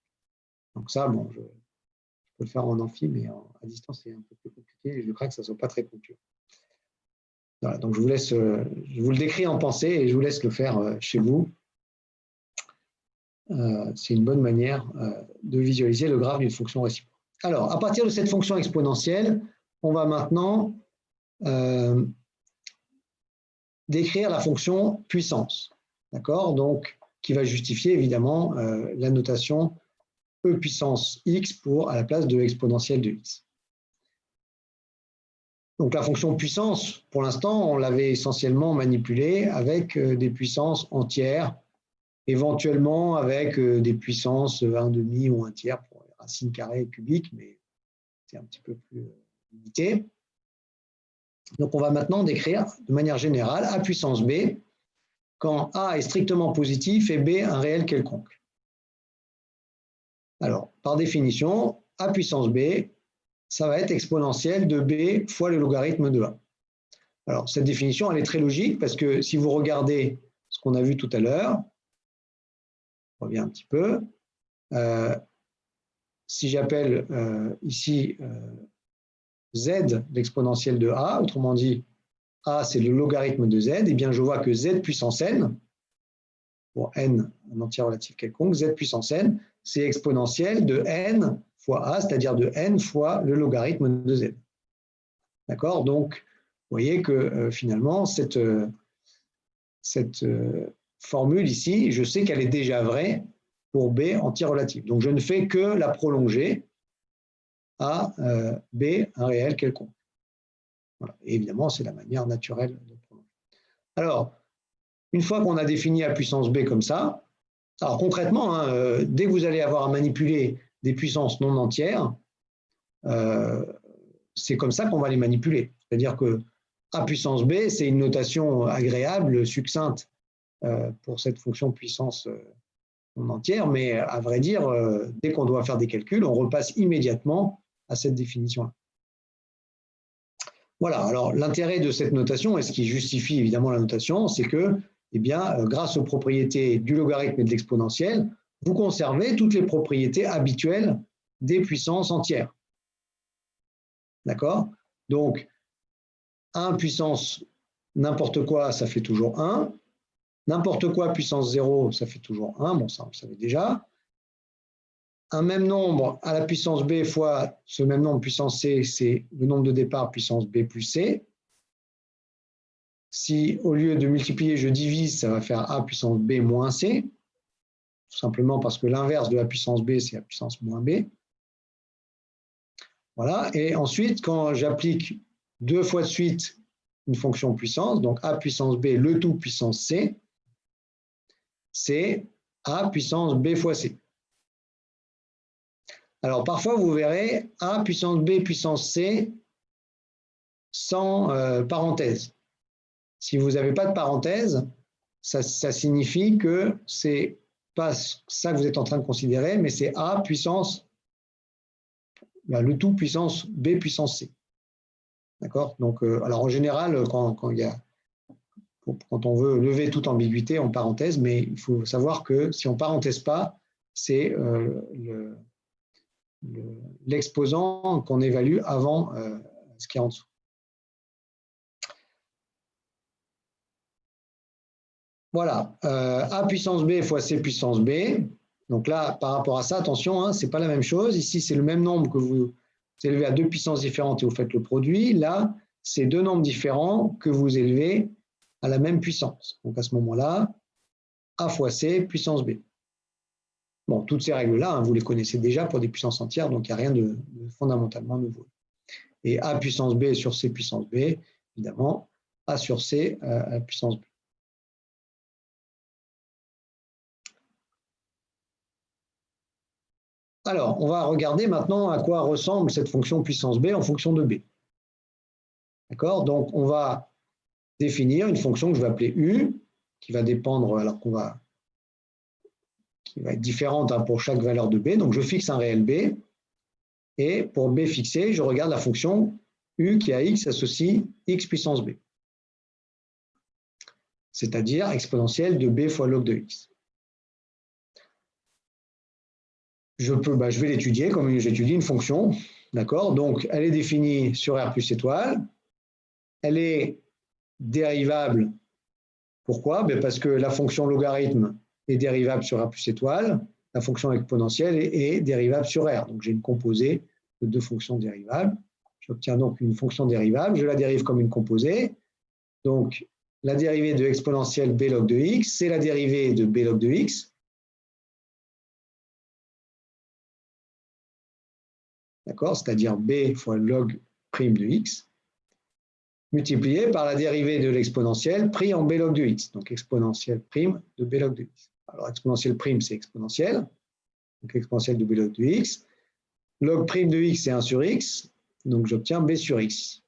Donc ça, bon, je peux le faire en amphi, mais à distance, c'est un peu plus compliqué et je crains que ça ne soit pas très concluant. Voilà, donc je vous le décris en pensée et je vous laisse le faire chez vous. C'est une bonne manière de visualiser le graphe d'une fonction réciproque. Alors, à partir de cette fonction exponentielle, on va maintenant décrire la fonction puissance, d'accord? Donc, qui va justifier évidemment la notation e puissance x à la place de exponentielle de x. Donc, la fonction puissance, pour l'instant, on l'avait essentiellement manipulée avec des puissances entières, éventuellement avec des puissances 1/2 ou 1/3 pour les racines carrées et cubiques, mais c'est un petit peu plus limité. Donc, on va maintenant décrire de manière générale a puissance b quand a est strictement positif et b un réel quelconque. Alors, par définition, a puissance b, ça va être exponentielle de b fois le logarithme de a. Alors, cette définition, elle est très logique parce que si vous regardez ce qu'on a vu tout à l'heure, je reviens un petit peu, si j'appelle ici z l'exponentielle de a, autrement dit, a c'est le logarithme de z, et bien je vois que z puissance n, pour n un entier relatif quelconque, z puissance n, c'est exponentielle de n fois a, c'est-à-dire de n fois le logarithme de z. D'accord? Donc, vous voyez que finalement, cette formule ici, je sais qu'elle est déjà vraie pour b entier relatif. Donc, je ne fais que la prolonger à b un réel quelconque. Voilà. Et évidemment, c'est la manière naturelle de prolonger. Alors, une fois qu'on a défini a puissance b comme ça, alors concrètement, hein, dès que vous allez avoir à manipuler des puissances non entières, c'est comme ça qu'on va les manipuler. C'est-à-dire que a puissance b, c'est une notation agréable, succincte pour cette fonction puissance non entière, mais à vrai dire, dès qu'on doit faire des calculs, on repasse immédiatement à cette définition-là. Voilà, alors l'intérêt de cette notation, et ce qui justifie évidemment la notation, c'est que, eh bien, grâce aux propriétés du logarithme et de l'exponentielle, vous conservez toutes les propriétés habituelles des puissances entières. D'accord? Donc, 1 puissance n'importe quoi, ça fait toujours 1. N'importe quoi puissance 0, ça fait toujours 1. Bon, ça, on le savait déjà. Un même nombre à la puissance b fois ce même nombre puissance c, c'est le nombre de départ puissance b plus c. Si au lieu de multiplier, je divise, ça va faire a puissance b moins c, tout simplement parce que l'inverse de la puissance b, c'est la puissance moins b. Voilà, et ensuite, quand j'applique 2 fois de suite une fonction puissance, donc a puissance b, le tout puissance c, c'est a puissance b fois c. Alors, parfois, vous verrez a puissance b puissance c sans parenthèse. Si vous n'avez pas de parenthèse, ça signifie que ce n'est pas ça que vous êtes en train de considérer, mais c'est a puissance, le tout puissance b puissance c. D'accord? Donc, alors en général, quand on veut lever toute ambiguïté, on parenthèse, mais il faut savoir que si on ne parenthèse pas, c'est l'exposant qu'on évalue avant ce qui est en dessous. Voilà, a puissance b fois c puissance b. Donc là, par rapport à ça, attention, hein, ce n'est pas la même chose. Ici, c'est le même nombre que vous élevez à 2 puissances différentes et vous faites le produit. Là, c'est 2 nombres différents que vous élevez à la même puissance. Donc à ce moment-là, a fois c puissance b. Bon, toutes ces règles-là, hein, vous les connaissez déjà pour des puissances entières, donc il n'y a rien de fondamentalement nouveau. Et a puissance b sur c puissance b, évidemment, a sur c à la puissance b. Alors, on va regarder maintenant à quoi ressemble cette fonction puissance b en fonction de b. D'accord? Donc, on va définir une fonction que je vais appeler u, qui va dépendre, alors qui va être différente pour chaque valeur de b. Donc, je fixe un réel b. Et pour b fixé, je regarde la fonction u qui à x associe x puissance b. C'est-à-dire exponentielle de b fois log de x. Je vais l'étudier comme j'étudie une fonction. D'accord? Donc, elle est définie sur R plus étoile. Elle est dérivable. Pourquoi? Parce que la fonction logarithme est dérivable sur R plus étoile. La fonction exponentielle est dérivable sur R. Donc, j'ai une composée de deux fonctions dérivables. J'obtiens donc une fonction dérivable. Je la dérive comme une composée. Donc, la dérivée de exponentielle b log de x, c'est la dérivée de b log de x. D'accord? C'est-à-dire b fois log prime de x, multiplié par la dérivée de l'exponentielle pris en b log de x. Donc, exponentielle prime de b log de x. Alors, exponentielle prime, c'est exponentielle. Donc, exponentielle de b log de x. Log prime de x, c'est 1 sur x. Donc, j'obtiens b sur x.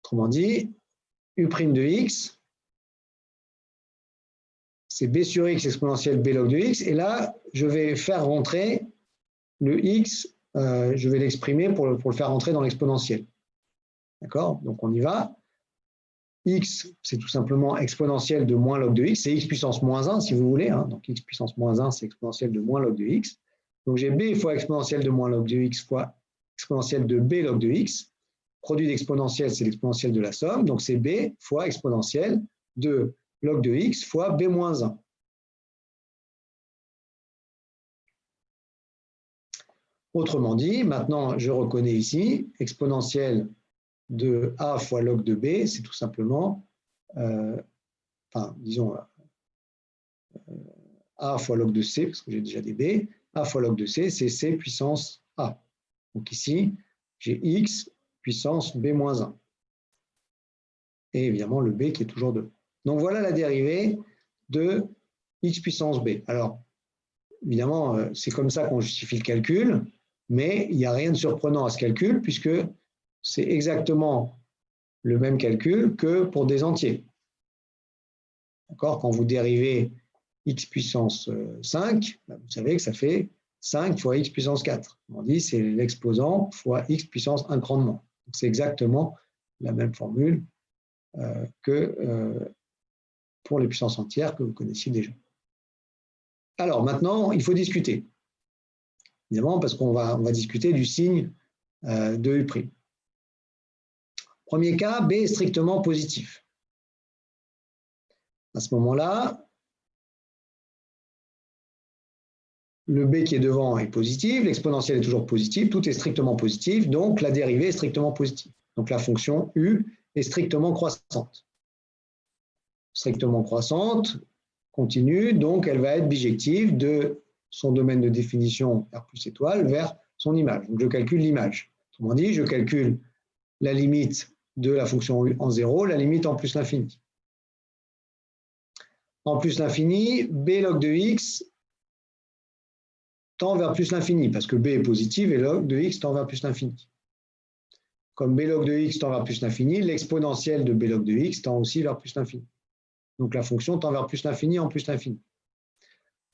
Autrement dit, u prime de x, c'est b sur x exponentielle b log de x. Et là, je vais faire rentrer le x, je vais l'exprimer pour le faire rentrer dans l'exponentielle. D'accord? Donc, on y va. X, c'est tout simplement exponentielle de moins log de x. C'est x puissance moins 1, si vous voulez. Hein. Donc, x puissance moins 1, c'est exponentielle de moins log de x. Donc, j'ai b fois exponentielle de moins log de x fois exponentielle de b log de x. Produit d'exponentielle, c'est l'exponentielle de la somme. Donc, c'est b fois exponentielle de log de x fois b moins 1. Autrement dit, maintenant, je reconnais ici exponentielle de a fois log de b, c'est tout simplement, disons, a fois log de c, parce que j'ai déjà des b, a fois log de c, c'est c puissance a. Donc ici, j'ai x puissance b moins 1. Et évidemment, le b qui est toujours 2. Donc voilà la dérivée de x puissance b. Alors, évidemment, c'est comme ça qu'on justifie le calcul, mais il n'y a rien de surprenant à ce calcul, puisque c'est exactement le même calcul que pour des entiers. D'accord? Quand vous dérivez x puissance 5, vous savez que ça fait 5 fois x puissance 4. On dit c'est l'exposant fois x puissance 1 grandement. C'est exactement la même formule que pour les puissances entières que vous connaissiez déjà. Alors maintenant, il faut discuter. Évidemment, parce qu'on va discuter du signe de U'. Premier cas, B est strictement positif. À ce moment-là, le B qui est devant est positif, l'exponentielle est toujours positive, tout est strictement positif, donc la dérivée est strictement positive. Donc la fonction U est strictement croissante. Strictement croissante, continue, donc elle va être bijective de son domaine de définition R plus étoile vers son image. Donc je calcule l'image. Autrement dit, je calcule la limite de la fonction U en 0, la limite en plus l'infini. En plus l'infini, B log de x tend vers plus l'infini, parce que B est positive et log de x tend vers plus l'infini. Comme B log de x tend vers plus l'infini, l'exponentielle de B log de x tend aussi vers plus l'infini. Donc la fonction tend vers plus l'infini en plus l'infini.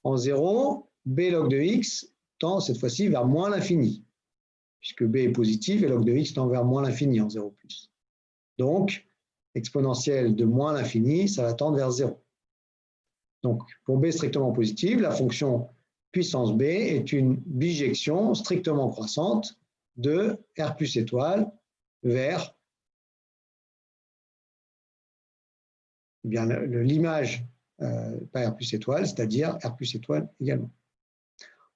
En 0, B log de x tend cette fois-ci vers moins l'infini, puisque B est positive et log de x tend vers moins l'infini en 0 plus. Donc, exponentielle de moins l'infini, ça va tendre vers 0. Donc, pour B strictement positive, la fonction puissance B est une bijection strictement croissante de R plus étoile vers l'image par R plus étoile, c'est-à-dire R plus étoile également.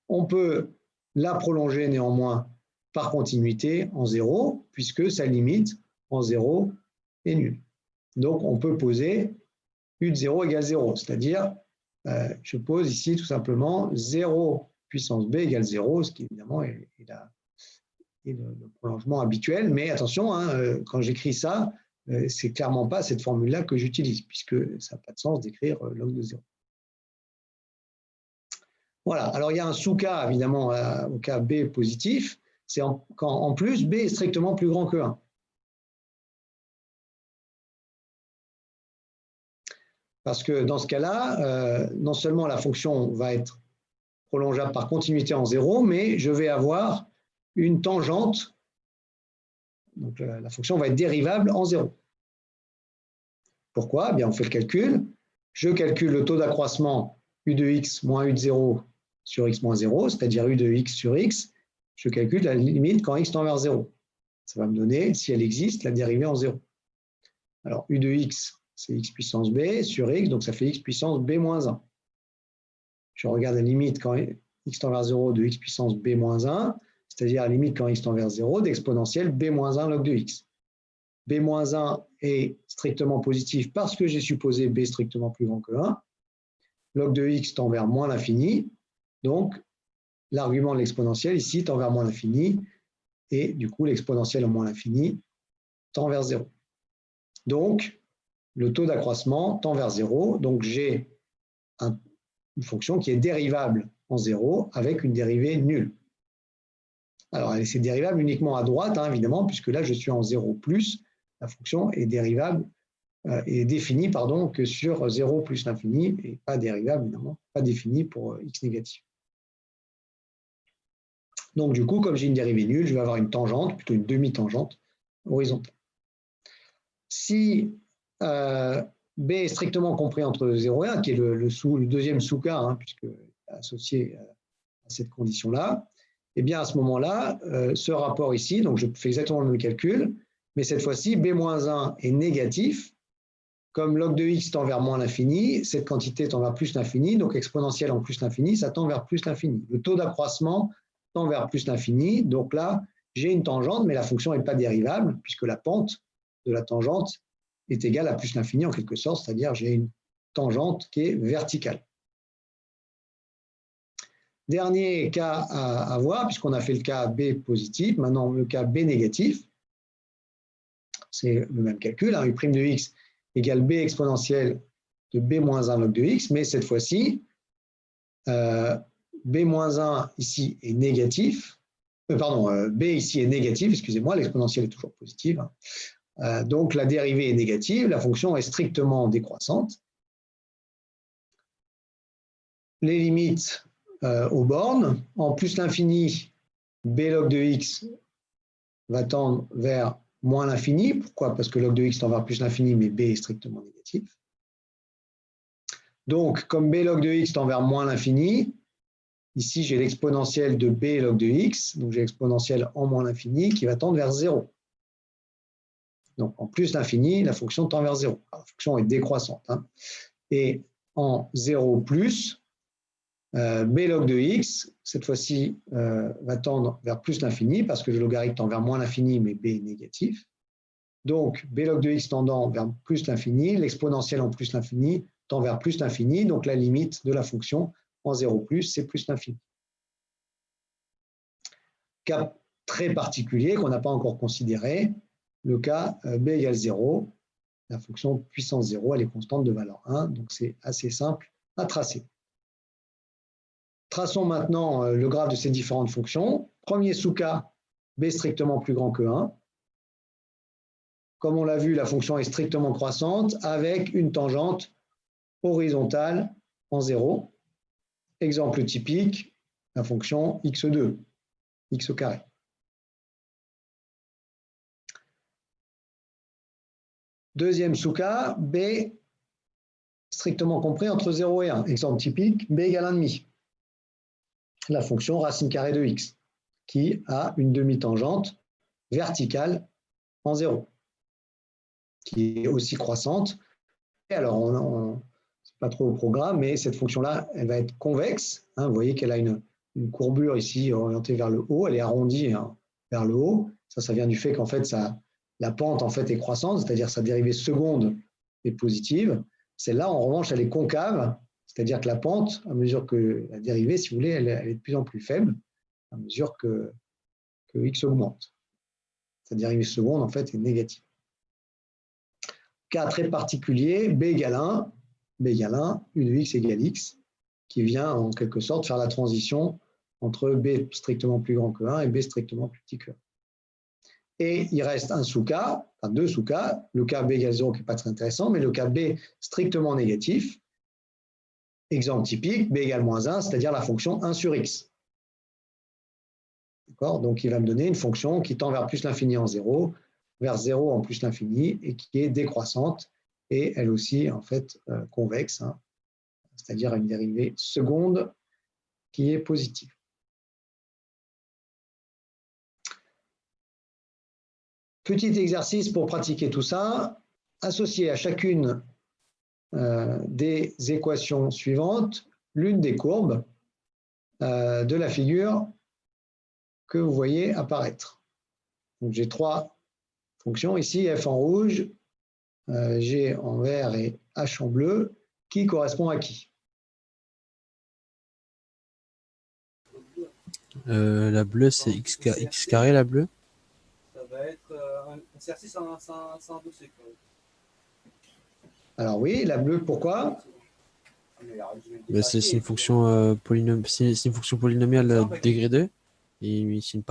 On peut la prolonger néanmoins par continuité en 0, puisque sa limite en 0 est nulle. Donc, on peut poser U de 0 égale 0, c'est-à-dire, je pose ici tout simplement 0 puissance B égale 0, ce qui évidemment est le prolongement habituel, mais attention, hein, quand j'écris ça, c'est clairement pas cette formule-là que j'utilise, puisque ça n'a pas de sens d'écrire log de 0. Voilà, alors il y a un sous-cas, évidemment, au cas B positif, c'est quand en plus B est strictement plus grand que 1. Parce que dans ce cas-là, non seulement la fonction va être prolongeable par continuité en 0, mais je vais avoir une tangente, donc la fonction va être dérivable en 0. Pourquoi? Eh bien, on fait le calcul. Je calcule le taux d'accroissement u de x moins u de 0 sur x moins 0, c'est-à-dire u de x sur x. Je calcule la limite quand x tend vers 0. Ça va me donner, si elle existe, la dérivée en 0. Alors, u de x, c'est x puissance b sur x, donc ça fait x puissance b moins 1. Je regarde la limite quand x tend vers 0 de x puissance b moins 1, c'est-à-dire la limite quand x tend vers 0 d'exponentielle b moins 1 log de x. b moins 1 est strictement positif parce que j'ai supposé b strictement plus grand que 1. Log de x tend vers moins l'infini, donc l'argument de l'exponentielle ici tend vers moins l'infini, et du coup l'exponentielle en moins l'infini tend vers 0. Donc, le taux d'accroissement tend vers 0, donc j'ai une fonction qui est dérivable en 0 avec une dérivée nulle. Alors, c'est dérivable uniquement à droite, hein, évidemment, puisque là, je suis en 0 plus, la fonction est dérivable, est définie que sur 0 plus l'infini, et pas dérivable, évidemment, pas définie pour x négatif. Donc, du coup, comme j'ai une dérivée nulle, je vais avoir une tangente, plutôt une demi-tangente horizontale. Si B est strictement compris entre 0 et 1, qui est le deuxième sous-cas, hein, puisque associé à cette condition-là, eh bien à ce moment-là, ce rapport ici, donc je fais exactement le même calcul, mais cette fois-ci, B-1 est négatif, comme log de x tend vers moins l'infini, cette quantité tend vers plus l'infini, donc exponentielle en plus l'infini, ça tend vers plus l'infini. Le taux d'accroissement tend vers plus l'infini, donc là, j'ai une tangente, mais la fonction n'est pas dérivable, puisque la pente de la tangente est égale à plus l'infini en quelque sorte, c'est-à-dire j'ai une tangente qui est verticale. Dernier cas à voir, puisqu'on a fait le cas B positif, maintenant le cas B négatif, c'est le même calcul, hein, U' de x égale B exponentielle de B moins 1 log de x, mais cette fois-ci, B moins 1 ici est négatif, B ici est négatif, excusez-moi, l'exponentielle est toujours positive, hein. Donc la dérivée est négative, la fonction est strictement décroissante. Les limites aux bornes, en plus l'infini, b log de x va tendre vers moins l'infini. Pourquoi? Parce que log de x tend vers plus l'infini, mais b est strictement négatif. Donc, comme b log de x tend vers moins l'infini, ici j'ai l'exponentielle de b log de x, donc j'ai l'exponentielle en moins l'infini qui va tendre vers 0. Donc, en plus l'infini, la fonction tend vers 0. La fonction est décroissante, hein. Et en 0 plus, b log de x, cette fois-ci, va tendre vers plus l'infini, parce que le logarithme tend vers moins l'infini, mais b est négatif. Donc, b log de x tendant vers plus l'infini, l'exponentielle en plus l'infini tend vers plus l'infini, donc la limite de la fonction en 0 plus, c'est plus l'infini. Cas très particulier qu'on n'a pas encore considéré, le cas b égale 0, la fonction puissance 0, elle est constante de valeur 1, donc c'est assez simple à tracer. Traçons maintenant le graphe de ces différentes fonctions. Premier sous-cas, b strictement plus grand que 1. Comme on l'a vu, la fonction est strictement croissante avec une tangente horizontale en 0. Exemple typique, la fonction x2, x au carré. Deuxième sous-cas, b strictement compris entre 0 et 1. Exemple typique, b égale 1,5. La fonction racine carrée de x, qui a une demi-tangente verticale en 0, qui est aussi croissante. Et alors, c'est pas trop au programme, mais cette fonction-là, elle va être convexe. Hein, vous voyez qu'elle a une courbure ici orientée vers le haut, elle est arrondie, hein, vers le haut. Ça vient du fait qu'en fait, la pente en fait, est croissante, c'est-à-dire sa dérivée seconde est positive. Celle-là, en revanche, elle est concave. C'est-à-dire que la pente, à mesure que la dérivée, si vous voulez, elle est de plus en plus faible, à mesure que x augmente. Sa dérivée seconde, en fait, est négative. Cas très particulier, b égale 1, u de x égale x. qui vient en quelque sorte faire la transition entre B strictement plus grand que 1 et B strictement plus petit que 1. Et il reste un sous-cas, enfin deux sous-cas, le cas B égale 0 qui n'est pas très intéressant, mais le cas B strictement négatif, exemple typique, B égale moins 1, c'est-à-dire la fonction 1 sur x. Donc, il va me donner une fonction qui tend vers plus l'infini en 0, vers 0 en plus l'infini, et qui est décroissante, et elle aussi, en fait, convexe, hein, c'est-à-dire une dérivée seconde qui est positive. Petit exercice pour pratiquer tout ça, associer à chacune des équations suivantes l'une des courbes de la figure que vous voyez apparaître. Donc j'ai trois fonctions ici, f en rouge, g en vert et h en bleu, qui correspond à qui? La bleue, c'est x carré, la bleue. Ça va être un exercice en un dossier. Alors oui, la bleue, pourquoi? C'est une fonction polynomiale degré 2. Et c'est une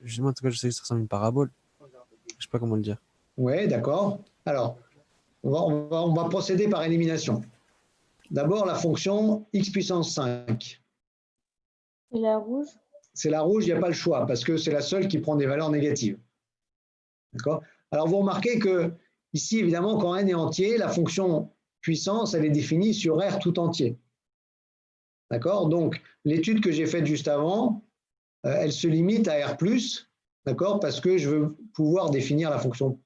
justement, en tout cas, je sais que ça ressemble à une parabole. Je sais pas comment le dire. Oui, d'accord. Alors, on va procéder par élimination. D'abord, la fonction x puissance 5. Et la rouge? C'est la rouge, il n'y a pas le choix, parce que c'est la seule qui prend des valeurs négatives. D'accord? Alors, vous remarquez que ici, évidemment, quand n est entier, la fonction puissance, elle est définie sur R tout entier. D'accord? Donc, l'étude que j'ai faite juste avant, elle se limite à R+, d'accord? Parce que je veux pouvoir définir la fonction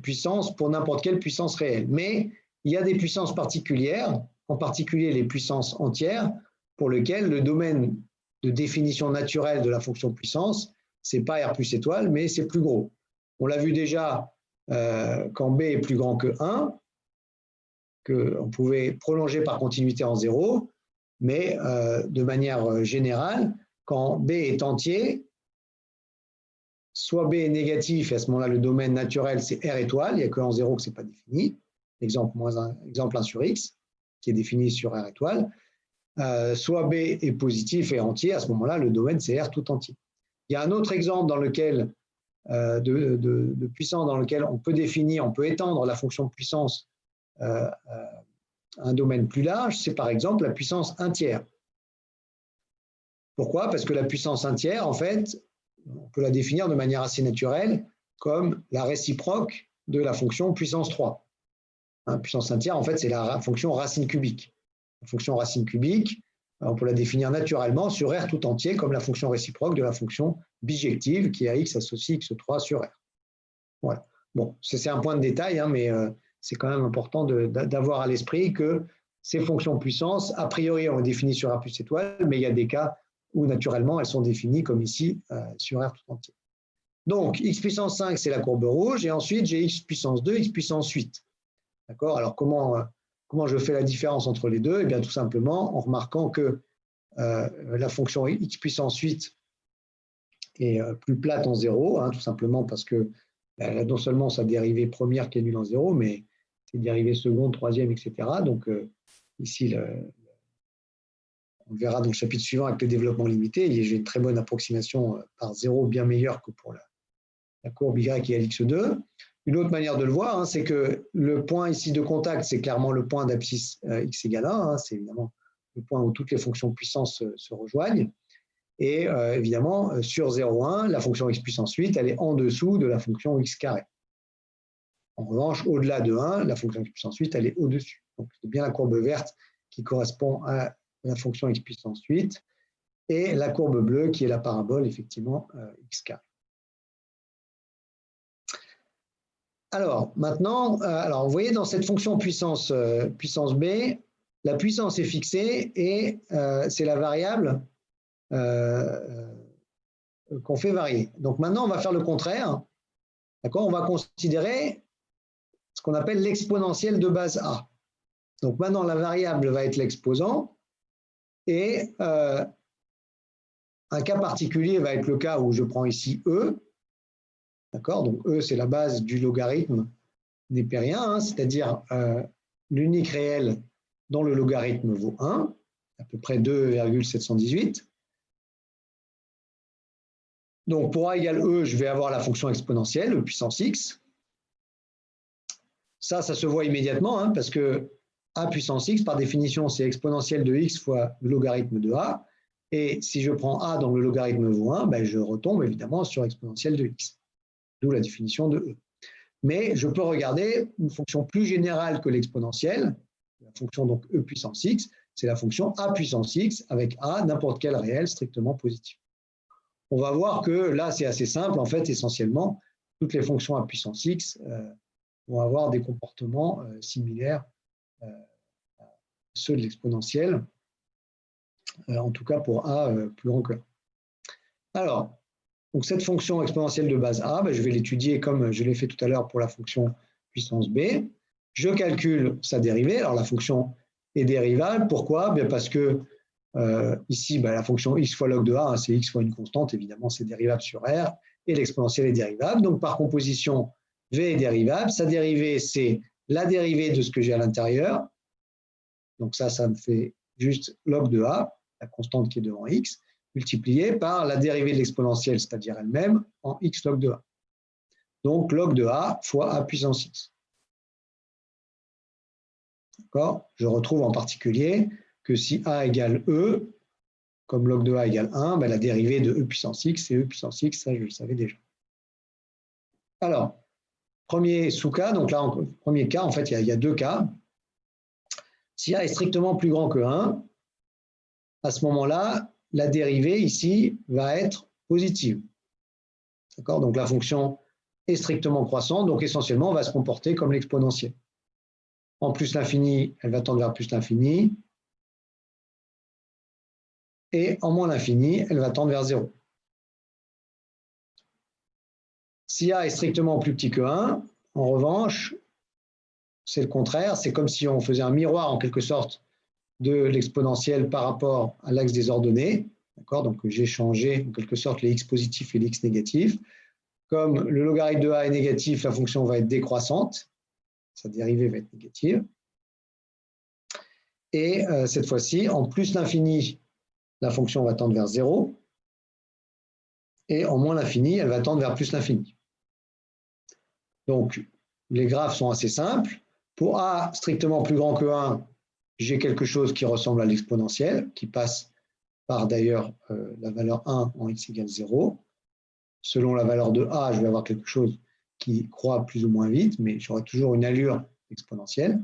puissance pour n'importe quelle puissance réelle. Mais il y a des puissances particulières, en particulier les puissances entières, pour lesquelles le domaine de définition naturelle de la fonction puissance, c'est pas R plus étoile, mais c'est plus gros. On l'a vu déjà quand B est plus grand que 1, qu'on pouvait prolonger par continuité en 0, mais de manière générale, quand B est entier, soit B est négatif, et à ce moment-là, le domaine naturel, c'est R étoile, il n'y a que en 0 que ce n'est pas défini, exemple 1 sur x, qui est défini sur R étoile, soit B est positif et entier, à ce moment-là, le domaine, c'est R tout entier. Il y a un autre exemple dans lequel, de puissance dans lequel on peut définir, on peut étendre la fonction puissance à un domaine plus large, c'est par exemple la puissance 1 tiers. Pourquoi? Parce que la puissance 1 tiers, en fait, on peut la définir de manière assez naturelle comme la réciproque de la fonction puissance 3. Puissance 1 tiers, en fait, c'est la fonction racine cubique. La fonction racine cubique, on peut la définir naturellement sur R tout entier comme la fonction réciproque de la fonction bijective qui est à x associe x3 sur R. Voilà. Bon, c'est un point de détail, hein, mais c'est quand même important d'avoir à l'esprit que ces fonctions puissance, a priori, on les définit sur R plus étoile, mais il y a des cas où naturellement elles sont définies comme ici sur R tout entier. Donc, x puissance 5, c'est la courbe rouge, et ensuite j'ai x puissance 2, x puissance 8. D'accord? Alors, comment je fais la différence entre les deux? Eh bien, tout simplement en remarquant que la fonction x puissance 8 est plus plate en 0, hein, tout simplement parce que non seulement sa dérivée première qui est nulle en 0, mais ses dérivées seconde, troisième, etc. Donc, ici, on verra dans le chapitre suivant avec le développement limité, j'ai une très bonne approximation par 0, bien meilleure que pour la courbe y égale x2. Une autre manière de le voir, hein, c'est que le point ici de contact, c'est clairement le point d'abscisse x égale 1, hein, c'est évidemment le point où toutes les fonctions puissance se rejoignent. Et évidemment, sur 0,1, la fonction x puissance 8, elle est en dessous de la fonction x carré. En revanche, au-delà de 1, la fonction x puissance 8, elle est au-dessus. Donc, c'est bien la courbe verte qui correspond à la fonction x puissance 8, et la courbe bleue qui est la parabole, effectivement, x carré. Alors, maintenant, vous voyez dans cette fonction puissance B, la puissance est fixée et c'est la variable qu'on fait varier. Donc maintenant, on va faire le contraire. D'accord? On va considérer ce qu'on appelle l'exponentielle de base A. Donc maintenant, la variable va être l'exposant et un cas particulier va être le cas où je prends ici E. D'accord? Donc E, c'est la base du logarithme népérien, hein, c'est-à-dire l'unique réel dont le logarithme vaut 1, à peu près 2,718. Donc, pour a égale E, je vais avoir la fonction exponentielle, E puissance x. Ça se voit immédiatement, hein, parce que a puissance x, par définition, c'est exponentielle de x fois le logarithme de a. Et si je prends a dont le logarithme vaut 1, ben je retombe évidemment sur exponentielle de x. D'où la définition de E. Mais je peux regarder une fonction plus générale que l'exponentielle, la fonction donc E puissance x, c'est la fonction a puissance x avec a n'importe quel réel strictement positif. On va voir que là, c'est assez simple. En fait, essentiellement, toutes les fonctions à puissance x vont avoir des comportements similaires à ceux de l'exponentielle, en tout cas pour a plus grand que 1. Alors, donc cette fonction exponentielle de base a, je vais l'étudier comme je l'ai fait tout à l'heure pour la fonction puissance b. Je calcule sa dérivée. Alors, la fonction est dérivable. Pourquoi? Bien parce que ici, la fonction x fois log de a, c'est x fois une constante, évidemment, c'est dérivable sur R, et l'exponentielle est dérivable. Donc, par composition, v est dérivable. Sa dérivée, c'est la dérivée de ce que j'ai à l'intérieur. Donc, ça me fait juste log de a, la constante qui est devant x, multiplié par la dérivée de l'exponentielle, c'est-à-dire elle-même, en x log de a. Donc, log de a fois a puissance x. D'accord? Je retrouve en particulier que si a égale E, comme log de a égale 1, la dérivée de E puissance x, c'est E puissance x, ça je le savais déjà. Alors, premier sous-cas, donc là, premier cas, en fait, il y a deux cas. Si a est strictement plus grand que 1, à ce moment-là, la dérivée ici va être positive. D'accord? Donc la fonction est strictement croissante, donc essentiellement, on va se comporter comme l'exponentielle. En plus l'infini, elle va tendre vers plus l'infini. Et en moins l'infini, elle va tendre vers 0. Si a est strictement plus petit que 1, en revanche, c'est le contraire. C'est comme si on faisait un miroir, en quelque sorte, de l'exponentielle par rapport à l'axe des ordonnées. Donc, j'ai changé, en quelque sorte, les x positifs et les x négatifs. Comme le logarithme de a est négatif, la fonction va être décroissante. Sa dérivée va être négative. Et cette fois-ci, en plus l'infini, la fonction va tendre vers 0. Et en moins l'infini, elle va tendre vers plus l'infini. Donc, les graphes sont assez simples. Pour a strictement plus grand que 1, j'ai quelque chose qui ressemble à l'exponentielle, qui passe par d'ailleurs la valeur 1 en x égale 0. Selon la valeur de a, je vais avoir quelque chose qui croît plus ou moins vite, mais j'aurai toujours une allure exponentielle.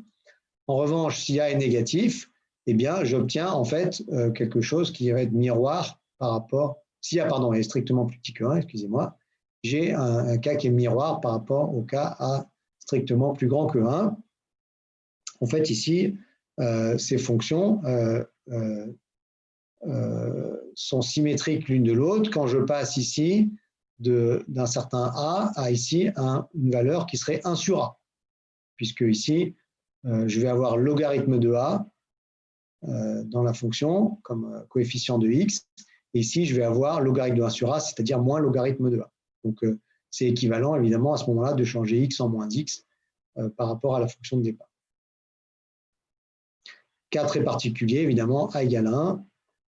En revanche, si a est négatif, eh bien, j'obtiens en fait quelque chose qui va être miroir par rapport, si a est strictement plus petit que 1, excusez-moi, j'ai un cas qui est miroir par rapport au cas a strictement plus grand que 1. En fait, ici, ces fonctions sont symétriques l'une de l'autre. Quand je passe ici d'un certain a à ici une valeur qui serait 1 sur a, puisque ici, je vais avoir le logarithme de a dans la fonction comme coefficient de x, et ici, je vais avoir logarithme de 1 sur a, c'est-à-dire moins logarithme de a. Donc, c'est équivalent, évidemment, à ce moment-là, de changer x en moins x par rapport à la fonction de départ. Cas très particulier, évidemment, a égale 1,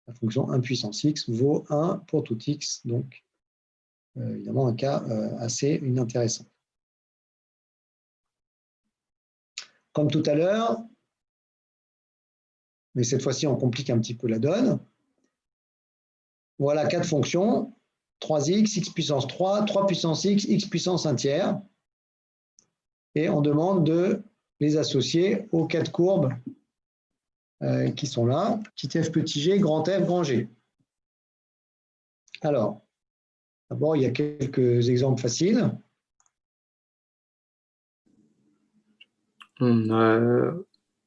la fonction 1 puissance x vaut 1 pour tout x, donc évidemment un cas assez inintéressant. Comme tout à l'heure, mais cette fois-ci on complique un petit peu la donne, voilà 4 fonctions, 3x, x puissance 3, 3 puissance x, x puissance 1 tiers, et on demande de les associer aux 4 courbes qui sont là, petit f petit g, grand f grand g. Alors, d'abord, il y a quelques exemples faciles. On a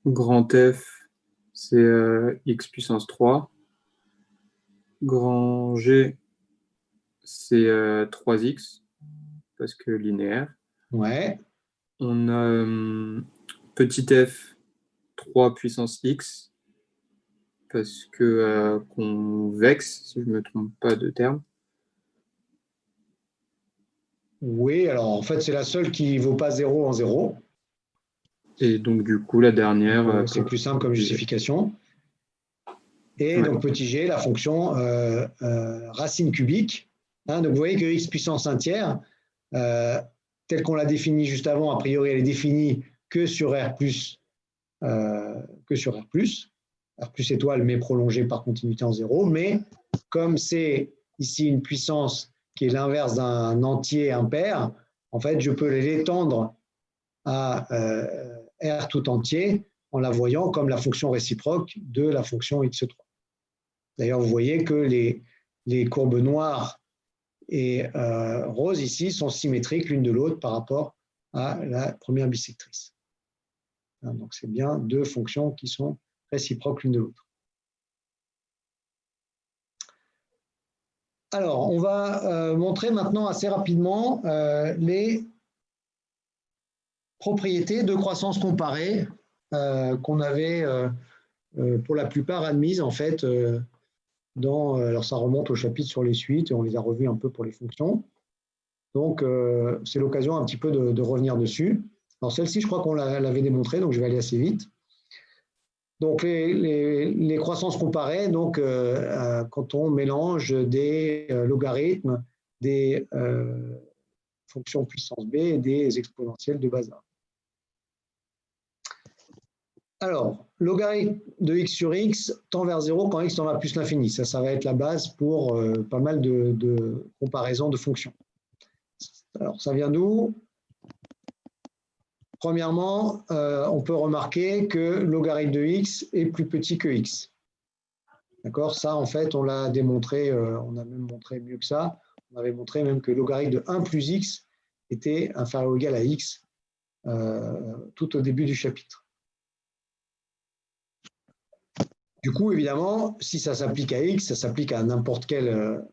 grand F, c'est x puissance 3. Grand G, c'est 3x, parce que linéaire. Ouais. On a petit f, 3 puissance x, parce que convexe, si je ne me trompe pas de terme. Oui, alors en fait, c'est la seule qui ne vaut pas 0 en 0. Et donc, du coup, la dernière. C'est plus simple comme justification. Et Ouais. donc, petit g, la fonction racine cubique. Hein, donc, vous voyez que x puissance 1 tiers, telle qu'on l'a définie juste avant, a priori, elle est définie que sur R+, R plus étoile, mais prolongée par continuité en 0. Mais comme c'est ici une puissance qui est l'inverse d'un entier impair, en fait, je peux l'étendre à R tout entier en la voyant comme la fonction réciproque de la fonction x3. D'ailleurs, vous voyez que les courbes noires et roses ici sont symétriques l'une de l'autre par rapport à la première bisectrice. Donc, c'est bien deux fonctions qui sont réciproques l'une de l'autre. Alors, on va montrer maintenant assez rapidement les propriétés de croissance comparée qu'on avait pour la plupart admises en fait alors ça remonte au chapitre sur les suites et on les a revues un peu pour les fonctions. Donc c'est l'occasion un petit peu de revenir dessus. Alors celle-ci, je crois qu'on l'avait démontrée, donc je vais aller assez vite. Donc les croissances comparées, donc quand on mélange des logarithmes, des fonctions puissance b et des exponentielles de base A. Alors, logarithme de x sur x tend vers 0 quand x tend vers plus l'infini. Ça va être la base pour pas mal de comparaisons de fonctions. Alors, ça vient d'où? Premièrement, on peut remarquer que logarithme de x est plus petit que x. D'accord? Ça, en fait, on l'a démontré, on a même montré mieux que ça. On avait montré même que logarithme de 1 plus x était inférieur ou égal à x tout au début du chapitre. Du coup, évidemment, si ça s'applique à x, ça s'applique à n'importe quelle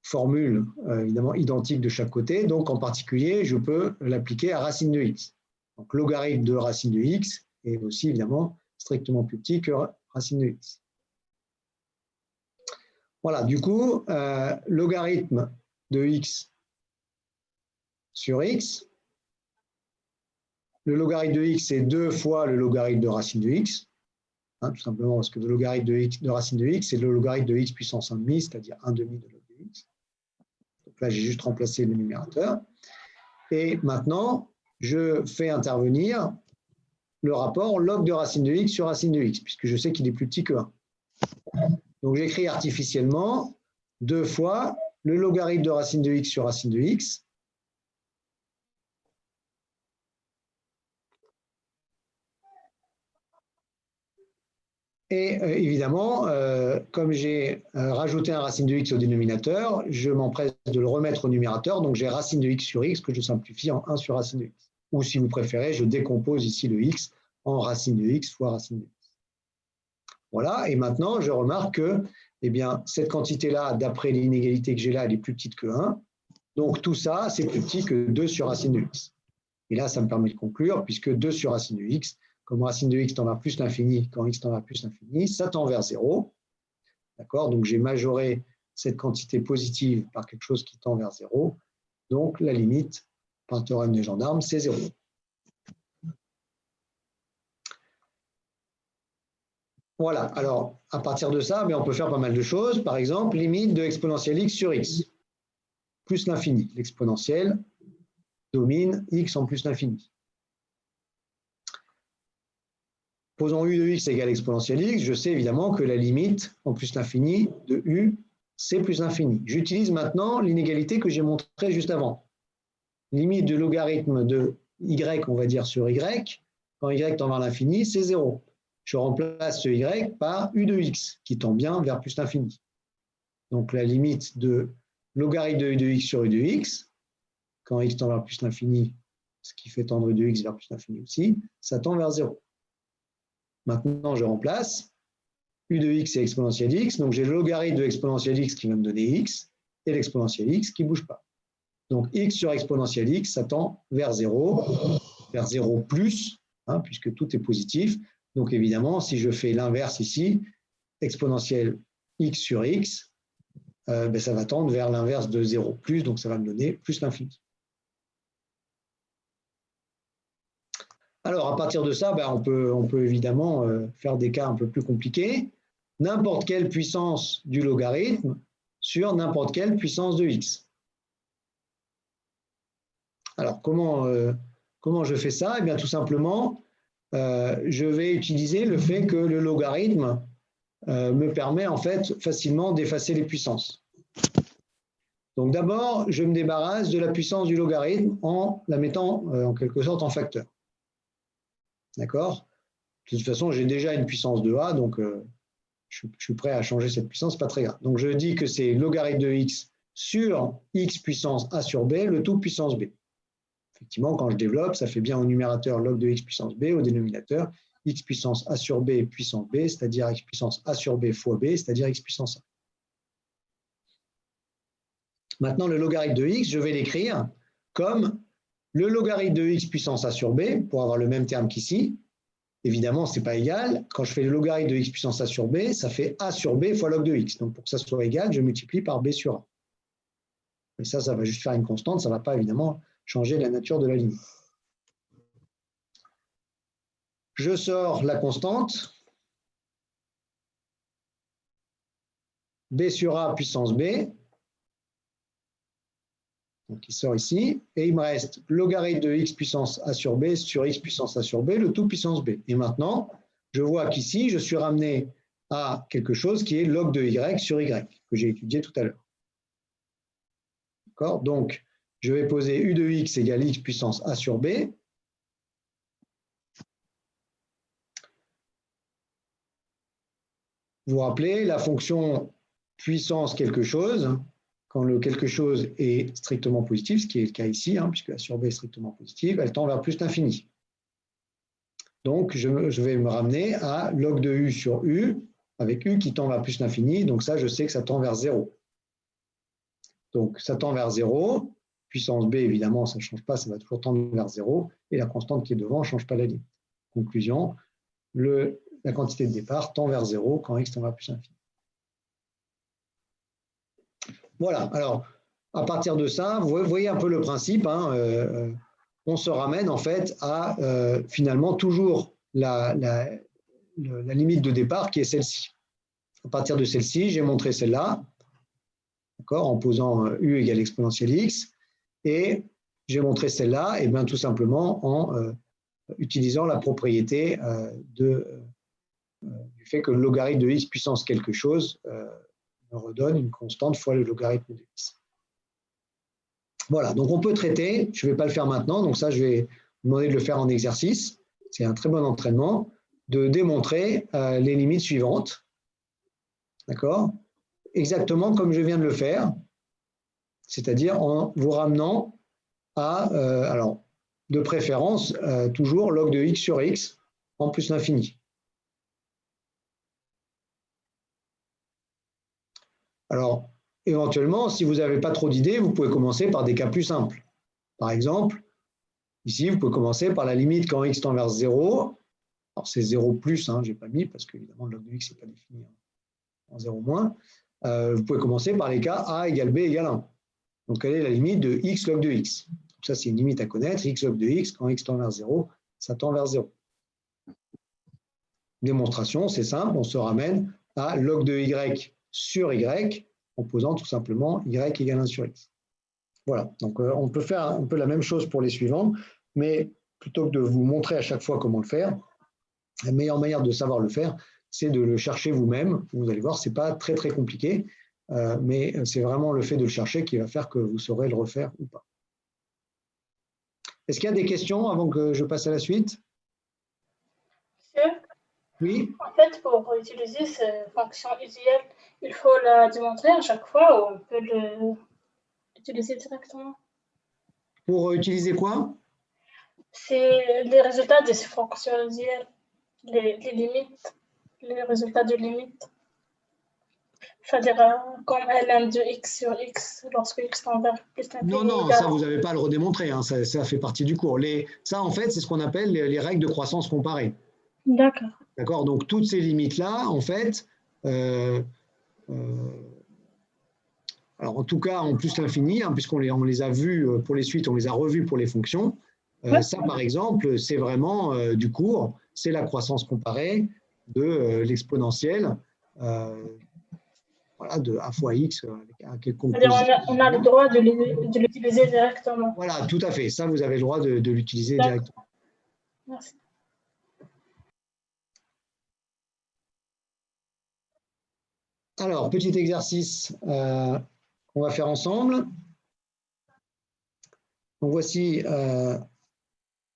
formule évidemment identique de chaque côté. Donc, en particulier, je peux l'appliquer à racine de x. Donc, logarithme de racine de x est aussi évidemment strictement plus petit que racine de x. Voilà, du coup, logarithme de x sur x. Le logarithme de x, c'est 2 fois le logarithme de racine de x. Hein, tout simplement parce que le logarithme de racine de x, c'est le logarithme de x puissance 1,5, c'est-à-dire 1,5 de log de x. Donc là, j'ai juste remplacé le numérateur. Et maintenant, je fais intervenir le rapport log de racine de x sur racine de x, puisque je sais qu'il est plus petit que 1. Donc j'écris artificiellement 2 fois le logarithme de racine de x sur racine de x. Et évidemment, comme j'ai rajouté un racine de x au dénominateur, je m'empresse de le remettre au numérateur. Donc j'ai racine de x sur x que je simplifie en 1 sur racine de x. Ou si vous préférez, je décompose ici le x en racine de x fois racine de x. Voilà, et maintenant je remarque que eh bien, cette quantité-là, d'après l'inégalité que j'ai là, elle est plus petite que 1. Donc tout ça, c'est plus petit que 2 sur racine de x. Et là, ça me permet de conclure, puisque 2 sur racine de x, comme racine de x tend vers plus l'infini, quand x tend vers plus l'infini, ça tend vers 0. D'accord? Donc, j'ai majoré cette quantité positive par quelque chose qui tend vers 0. Donc, la limite, par le théorème des gendarmes, c'est 0. Voilà. Alors, à partir de ça, on peut faire pas mal de choses. Par exemple, limite de exponentielle x sur x, plus l'infini. L'exponentielle domine x en plus l'infini. Posons u de x égale exponentielle x, je sais évidemment que la limite en plus l'infini de u, c'est plus l'infini. J'utilise maintenant l'inégalité que j'ai montrée juste avant. Limite de logarithme de y, on va dire, sur y, quand y tend vers l'infini, c'est 0. Je remplace ce y par u de x, qui tend bien vers plus l'infini. Donc la limite de logarithme de u de x sur u de x, quand x tend vers plus l'infini, ce qui fait tendre u de x vers plus l'infini aussi, ça tend vers 0. Maintenant, je remplace u de x et exponentielle x. Donc, j'ai le logarithme de exponentielle x qui va me donner x et l'exponentielle x qui ne bouge pas. Donc, x sur exponentielle x, ça tend vers 0 plus, hein, puisque tout est positif. Donc, évidemment, si je fais l'inverse ici, exponentielle x sur x, ça va tendre vers l'inverse de 0 plus, donc ça va me donner plus l'infini. Alors, à partir de ça, on peut évidemment faire des cas un peu plus compliqués. N'importe quelle puissance du logarithme sur n'importe quelle puissance de x. Alors, comment je fais ça? Eh bien, tout simplement, je vais utiliser le fait que le logarithme me permet en fait facilement d'effacer les puissances. Donc d'abord, je me débarrasse de la puissance du logarithme en la mettant en quelque sorte en facteur. D'accord? De toute façon, j'ai déjà une puissance de a, donc je suis prêt à changer cette puissance, pas très grave. Donc je dis que c'est logarithme de x sur x puissance a sur b, le tout puissance b. Effectivement, quand je développe, ça fait bien au numérateur log de x puissance b, au dénominateur x puissance a sur b puissance b, c'est-à-dire x puissance a sur b fois b, c'est-à-dire x puissance a. Maintenant, le logarithme de x, je vais l'écrire comme le logarithme de x puissance a sur b, pour avoir le même terme qu'ici. Évidemment, ce n'est pas égal. Quand je fais le logarithme de x puissance a sur b, ça fait a sur b fois log de x. Donc, pour que ça soit égal, je multiplie par b sur a. Et ça va juste faire une constante. Ça ne va pas, évidemment, changer la nature de la limite. Je sors la constante. B sur a puissance b. Donc, il sort ici, et il me reste logarithme de x puissance a sur b sur x puissance a sur b, le tout puissance b. Et maintenant, je vois qu'ici, je suis ramené à quelque chose qui est log de y sur y, que j'ai étudié tout à l'heure. D'accord? Donc, je vais poser u de x égale x puissance a sur b. Vous vous rappelez, la fonction puissance quelque chose, quand le quelque chose est strictement positif, ce qui est le cas ici, puisque a sur b est strictement positive, elle tend vers plus l'infini. Donc, je vais me ramener à log de u sur u, avec u qui tend vers plus l'infini, donc ça, je sais que ça tend vers 0. Donc, ça tend vers 0, puissance b, évidemment, ça ne change pas, ça va toujours tendre vers 0, et la constante qui est devant ne change pas la limite. Conclusion, la quantité de départ tend vers 0 quand x tend vers plus l'infini. Voilà, alors, à partir de ça, vous voyez un peu le principe, on se ramène en fait à finalement toujours la limite de départ qui est celle-ci. À partir de celle-ci, j'ai montré celle-là, en posant u égale exponentielle x, et j'ai montré celle-là, et bien tout simplement en utilisant la propriété du fait que le logarithme de x puissance quelque chose me redonne une constante fois le logarithme de x. Voilà, donc on peut traiter, je ne vais pas le faire maintenant, donc ça je vais vous demander de le faire en exercice, c'est un très bon entraînement, de démontrer les limites suivantes, d'accord? Exactement comme je viens de le faire, c'est-à-dire en vous ramenant à, alors de préférence, toujours log de x sur x en plus l'infini. Alors, éventuellement, si vous n'avez pas trop d'idées, vous pouvez commencer par des cas plus simples. Par exemple, ici, vous pouvez commencer par la limite quand x tend vers 0. Alors, c'est 0 plus, je n'ai pas mis, parce qu'évidemment, le log de x n'est pas défini en 0 moins. Vous pouvez commencer par les cas a égale b égale 1. Donc, quelle est la limite de x log de x? Donc, ça, c'est une limite à connaître. X log de x, quand x tend vers 0, ça tend vers 0. Démonstration, c'est simple, on se ramène à log de y sur y, en posant tout simplement y égale 1 sur x. Voilà, donc on peut faire un peu la même chose pour les suivants, mais plutôt que de vous montrer à chaque fois comment le faire, la meilleure manière de savoir le faire, c'est de le chercher vous-même. Vous allez voir, ce n'est pas très très compliqué, mais c'est vraiment le fait de le chercher qui va faire que vous saurez le refaire ou pas. Est-ce qu'il y a des questions avant que je passe à la suite? Monsieur, oui. En fait, pour utiliser cette fonction usuelle, il faut la démontrer à chaque fois ou on peut l'utiliser directement? Pour utiliser quoi? C'est les résultats de ces fonctions usuelles, les limites, les résultats de limites. C'est-à-dire comme ln de x sur x lorsque x tend vers plus l'infini. Non, ça, vous n'avez pas à le redémontrer, ça fait partie du cours. Ça, en fait, c'est ce qu'on appelle les règles de croissance comparée. D'accord. D'accord, donc toutes ces limites-là, en fait, alors en tout cas en plus l'infini, puisqu'on les a vues pour les suites, on les a revues pour les fonctions, Ça, par exemple, c'est vraiment du cours, c'est la croissance comparée de l'exponentielle voilà, de a fois x avec un quelconque C'est-à-dire on a le droit de l'utiliser directement. Voilà, tout à fait. Ça, vous avez le droit de l'utiliser directement. Merci. Alors, petit exercice qu'on va faire ensemble. Donc, voici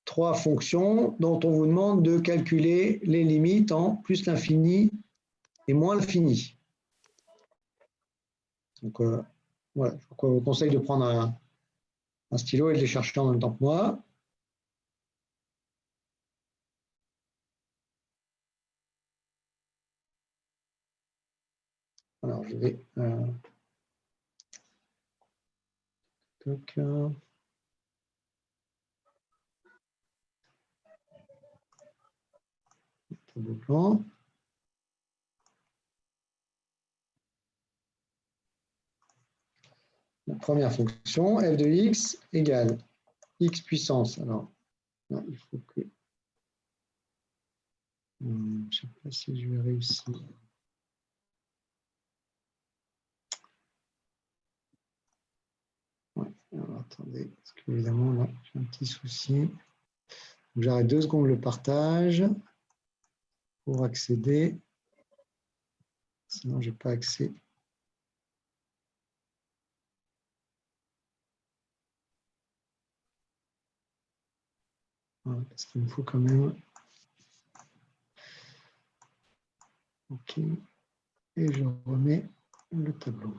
3 fonctions dont on vous demande de calculer les limites en plus l'infini et moins l'infini. Donc, voilà, je vous conseille de prendre un stylo et de les chercher en même temps que moi. Alors, je vais... tableau blanc. La première fonction, f de x égale x puissance. Alors, là, il faut que... je ne sais pas si je vais réussir. Ouais, alors, attendez, parce qu'évidemment, là, j'ai un petit souci. J'arrête 2 secondes le partage pour accéder. Sinon, je n'ai pas accès. Voilà, parce qu'il me faut quand même... OK. Et je remets le tableau.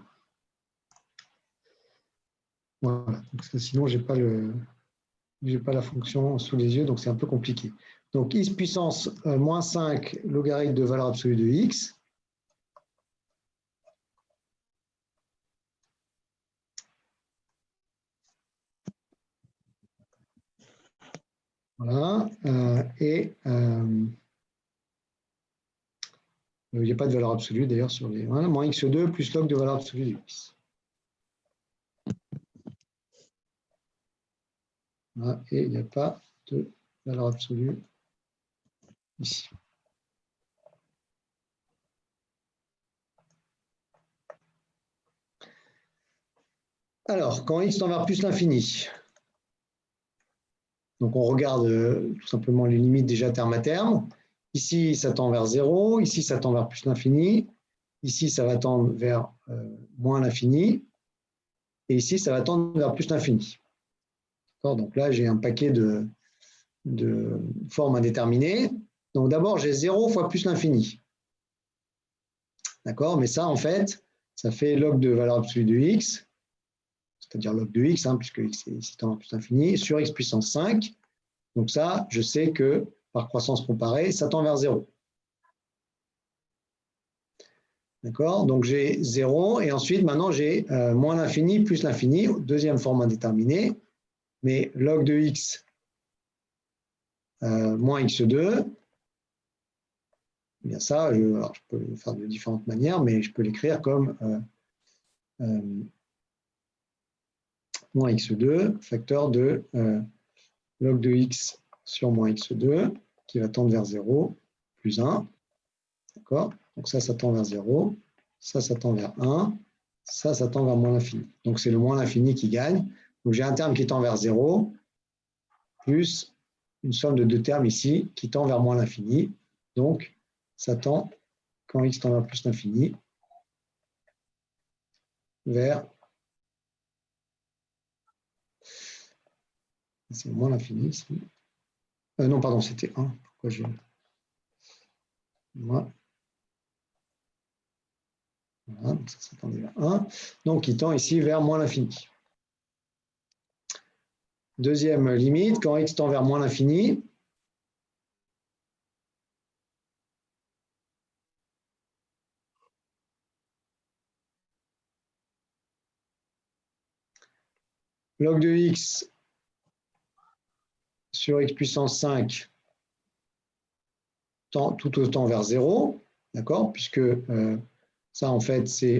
Voilà, parce que sinon, je n'ai pas la fonction sous les yeux, donc c'est un peu compliqué. Donc, x puissance moins 5 logarithme de valeur absolue de x. Voilà. Et il n'y a pas de valeur absolue d'ailleurs sur les... Voilà, moins x2 plus log de valeur absolue de x. Voilà, et il n'y a pas de valeur absolue ici. Alors, quand x tend vers plus l'infini, donc on regarde tout simplement les limites déjà terme à terme. Ici, ça tend vers 0. Ici, ça tend vers plus l'infini. Ici, ça va tendre vers moins l'infini. Et ici, ça va tendre vers plus l'infini. Donc là, j'ai un paquet de formes à déterminer. Donc d'abord, j'ai 0 fois plus l'infini. D'accord? Mais ça, en fait, ça fait log de valeur absolue de x, c'est-à-dire log de x, puisque x est tend vers plus l'infini, sur x puissance 5. Donc ça, je sais que par croissance comparée, ça tend vers 0. D'accord? Donc j'ai 0 et ensuite maintenant j'ai moins l'infini plus l'infini, deuxième forme indéterminée, mais log de x moins x2, eh bien ça, je peux le faire de différentes manières, mais je peux l'écrire comme moins x2, facteur de log de x sur moins x2, qui va tendre vers 0, plus 1. D'accord? Donc ça tend vers 0. Ça tend vers 1. Ça tend vers moins l'infini. Donc c'est le moins l'infini qui gagne. Donc j'ai un terme qui tend vers 0, plus une somme de 2 termes ici qui tend vers moins l'infini. Donc ça tend, quand x tend vers plus l'infini, vers... C'est moins l'infini ici. Non, pardon, c'était 1. Pourquoi j'ai... Voilà, donc ça tendait vers 1. Donc, il tend ici vers moins l'infini. Deuxième limite, quand x tend vers moins l'infini, log de x sur x puissance 5 tend tout autant vers 0, d'accord, puisque ça, en fait, c'est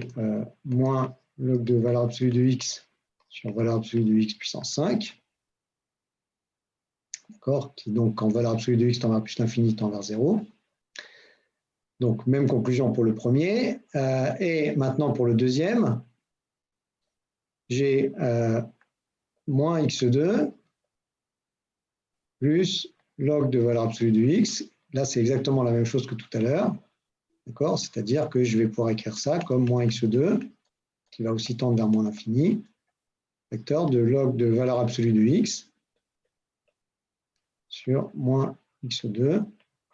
moins log de valeur absolue de x sur valeur absolue de x puissance 5. d'accord, qui donc en valeur absolue de x tend vers plus l'infini tend vers 0. Donc, même conclusion pour le premier. Et maintenant, pour le deuxième, j'ai moins x2 plus log de valeur absolue de x. Là, c'est exactement la même chose que tout à l'heure. D'accord? C'est-à-dire que je vais pouvoir écrire ça comme moins x2, qui va aussi tendre vers moins l'infini, vecteur de log de valeur absolue de x sur moins x2,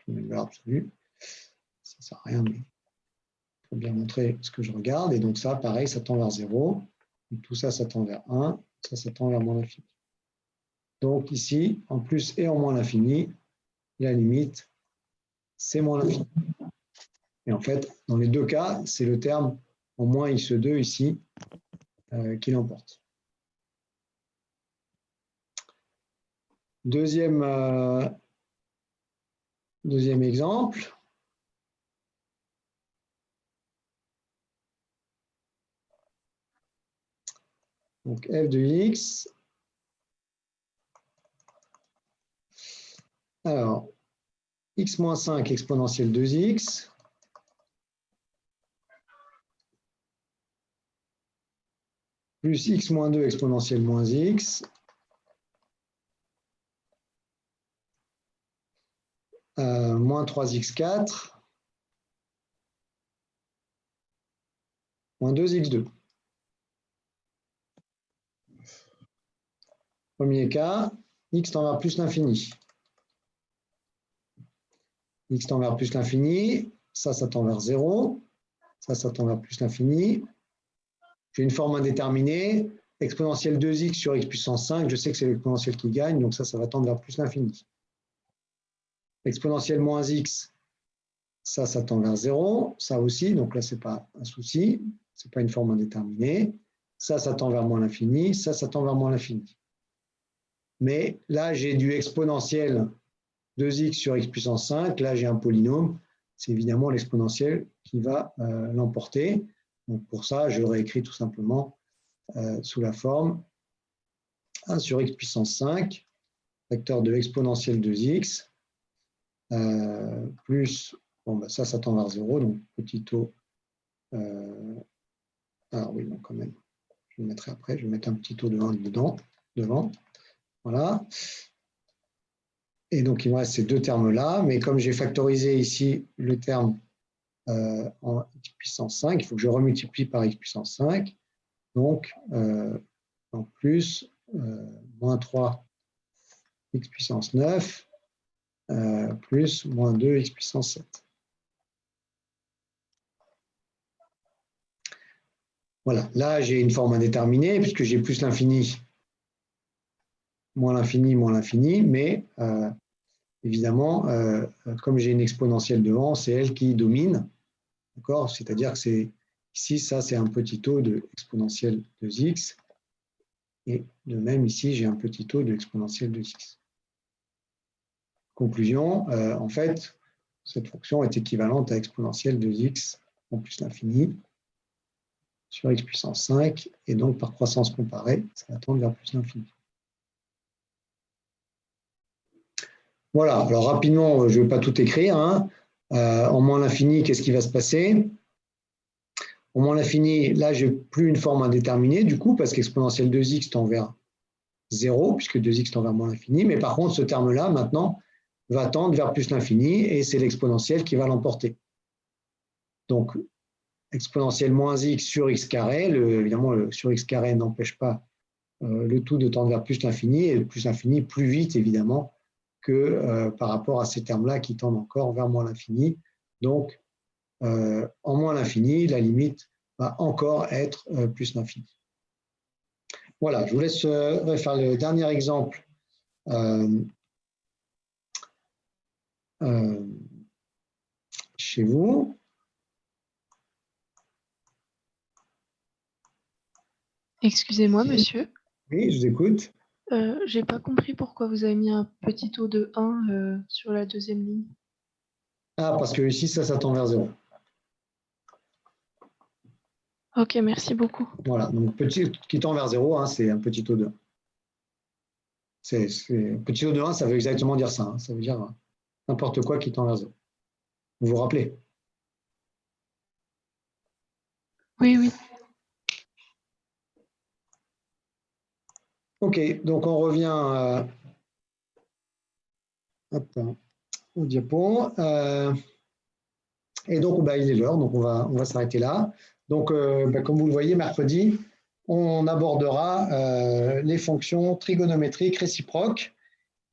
une valeur absolue. Ça ne sert à rien, mais il faut bien montrer ce que je regarde. Et donc ça, pareil, ça tend vers 0. Tout ça, ça tend vers 1. Ça tend vers moins l'infini. Donc ici, en plus et en moins l'infini, la limite, c'est moins l'infini. Et en fait, dans les deux cas, c'est le terme en moins x2 ici qui l'emporte. Deuxième exemple. Donc f de x. Alors, x moins 5 exponentielle 2x. Plus x moins 2 exponentielle moins x. Moins 3x4. Moins 2x2. Premier cas, x tend vers plus l'infini. X tend vers plus l'infini, ça tend vers 0, ça tend vers plus l'infini. J'ai une forme indéterminée, exponentielle 2x sur x puissance 5, je sais que c'est l'exponentielle qui gagne, donc ça va tendre vers plus l'infini. Exponentielle moins x, ça tend vers 0, ça aussi, donc là, ce n'est pas un souci, ce n'est pas une forme indéterminée. Ça tend vers moins l'infini, ça tend vers moins l'infini. Mais là, j'ai du exponentiel 2x sur x puissance 5, là j'ai un polynôme, c'est évidemment l'exponentielle qui va l'emporter. Donc pour ça, je réécris tout simplement sous la forme 1 sur x puissance 5, vecteur de exponentielle 2x, plus, bon, bah ça tend vers 0, donc petit o. Alors oui, bon, quand même, je le mettrai après, je vais mettre un petit o de 1 devant. Voilà. Et donc, il me reste ces deux termes-là, mais comme j'ai factorisé ici le terme en x puissance 5, il faut que je remultiplie par x puissance 5. Donc, en plus, moins 3 x puissance 9, plus moins 2 x puissance 7. Voilà, là, j'ai une forme indéterminée, puisque j'ai plus l'infini, moins l'infini, mais évidemment, comme j'ai une exponentielle devant, c'est elle qui domine. D'accord? C'est-à-dire que ici, ça, c'est un petit o de exponentielle 2x. Et de même, ici, j'ai un petit o de exponentielle 2x. Conclusion, en fait, cette fonction est équivalente à exponentielle 2x en plus l'infini sur x puissance 5. Et donc, par croissance comparée, ça va tendre vers plus l'infini. Voilà, alors rapidement, je ne vais pas tout écrire. Hein. En moins l'infini, qu'est-ce qui va se passer? En moins l'infini, là, je n'ai plus une forme indéterminée, du coup, parce qu'exponentielle 2x tend vers 0, puisque 2x tend vers moins l'infini. Mais par contre, ce terme-là, maintenant, va tendre vers plus l'infini, et c'est l'exponentielle qui va l'emporter. Donc, exponentielle moins x sur x carré, évidemment, le sur x carré n'empêche pas le tout de tendre vers plus l'infini, et plus l'infini plus vite, évidemment, que par rapport à ces termes-là qui tendent encore vers moins l'infini. Donc, en moins l'infini, la limite va encore être plus l'infini. Voilà, je vous laisse faire le dernier exemple chez vous. Excusez-moi, monsieur. Oui, je vous écoute. J'ai pas compris pourquoi vous avez mis un petit taux de 1 sur la deuxième ligne. Ah, parce que ici, ça tend vers 0. Ok, merci beaucoup. Voilà, donc petit qui tend vers 0, hein, c'est un petit taux de 1. Petit O de 1, ça veut exactement dire ça. Hein. Ça veut dire n'importe quoi qui tend vers 0. Vous vous rappelez? Oui, oui. OK, donc on revient au diapo. Et donc, il est l'heure, donc on va s'arrêter là. Donc, comme vous le voyez, mercredi, on abordera les fonctions trigonométriques réciproques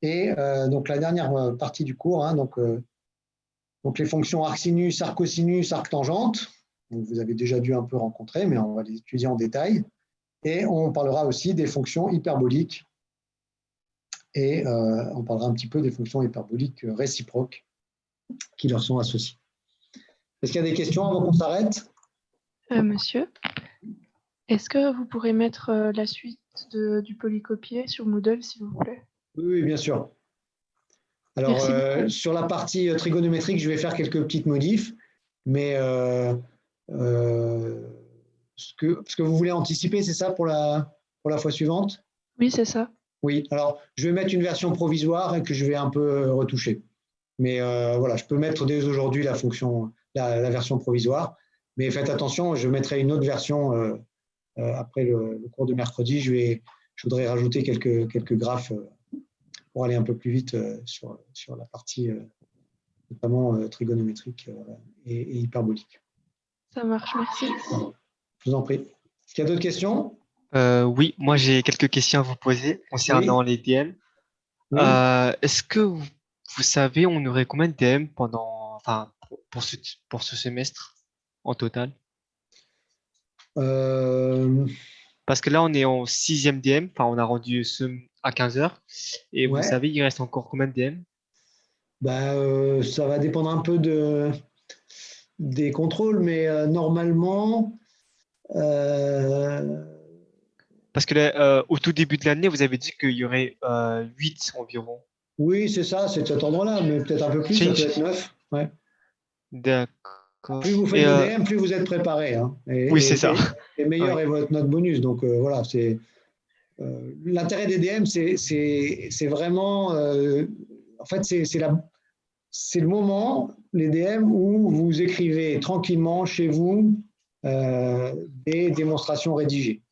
et donc la dernière partie du cours, hein, donc les fonctions arcsinus, arcosinus, arctangente. Donc, vous avez déjà dû un peu rencontrer, mais on va les étudier en détail. Et on parlera aussi des fonctions hyperboliques et on parlera un petit peu des fonctions hyperboliques réciproques qui leur sont associées. Est-ce qu'il y a des questions avant qu'on s'arrête? Monsieur, est-ce que vous pourrez mettre la suite du polycopier sur Moodle, s'il vous plaît? Oui, bien sûr. Alors, sur la partie trigonométrique, je vais faire quelques petites modifs, mais ce que vous voulez anticiper, c'est ça pour la fois suivante? Oui, c'est ça. Oui, alors je vais mettre une version provisoire et que je vais un peu retoucher. Mais voilà, je peux mettre dès aujourd'hui la version provisoire, mais faites attention, je mettrai une autre version après le cours de mercredi. Je voudrais rajouter quelques graphes pour aller un peu plus vite sur la partie notamment trigonométrique et hyperbolique. Ça marche, merci. Je vous en prie. Est-ce qu'il y a d'autres questions? Oui, moi j'ai quelques questions à vous poser concernant les DM. Oui. Est-ce que vous savez, on aurait combien de DM pour ce semestre en total? Parce que là, on est en 6e DM, on a rendu à 15h. Et vous savez, il reste encore combien de DM? Ça va dépendre un peu des contrôles, mais normalement. Parce que là, au tout début de l'année, vous avez dit qu'il y aurait 8 environ. Oui, c'est ça, c'est de cet ordre-là, mais peut-être un peu plus, ça peut être 9. Ouais. D'accord. Plus vous faites de DM, plus vous êtes préparé. Hein. Oui, c'est ça. Et meilleur est votre note bonus. Donc voilà, c'est l'intérêt des DM, c'est vraiment. En fait, c'est le moment, les DM, où vous écrivez tranquillement chez vous des démonstrations rédigées.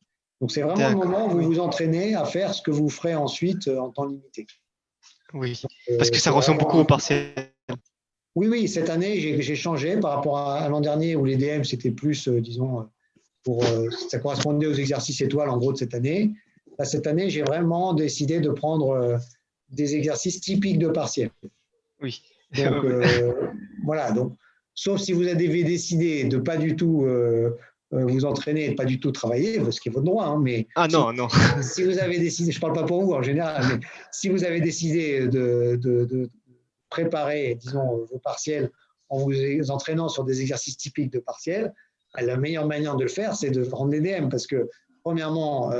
Donc c'est vraiment le moment où vous vous entraînez à faire ce que vous ferez ensuite en temps limité. Oui, parce que ça ressemble beaucoup au partiel. Oui, cette année, j'ai changé par rapport à l'an dernier où les DM, c'était plus, disons, ça correspondait aux exercices étoiles, en gros, de cette année. Là, cette année, j'ai vraiment décidé de prendre des exercices typiques de partiel. Oui. Donc, voilà. Donc, sauf si vous avez décidé de pas du tout vous entraîner et de pas du tout travailler, ce qui est votre droit. Hein, mais non. Si vous avez décidé, je ne parle pas pour vous en général, mais si vous avez décidé de préparer, disons, vos partiels en vous entraînant sur des exercices typiques de partiels, la meilleure manière de le faire, c'est de prendre les DM parce que, premièrement,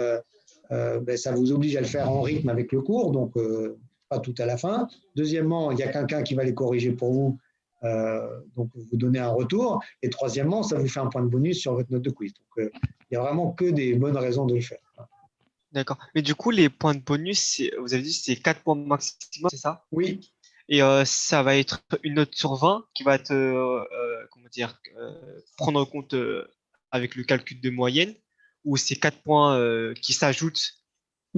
ça vous oblige à le faire en rythme avec le cours, donc pas tout à la fin. Deuxièmement, il y a quelqu'un qui va les corriger pour vous, donc vous donnez un retour. Et troisièmement, ça vous fait un point de bonus sur votre note de quiz. Donc, il n'y a vraiment que des bonnes raisons de le faire. D'accord. Mais du coup, les points de bonus, vous avez dit c'est 4 points maximum, c'est ça? Oui. Et ça va être une note sur 20 qui va être, prendre en compte avec le calcul de moyenne, ou c'est 4 points qui s'ajoutent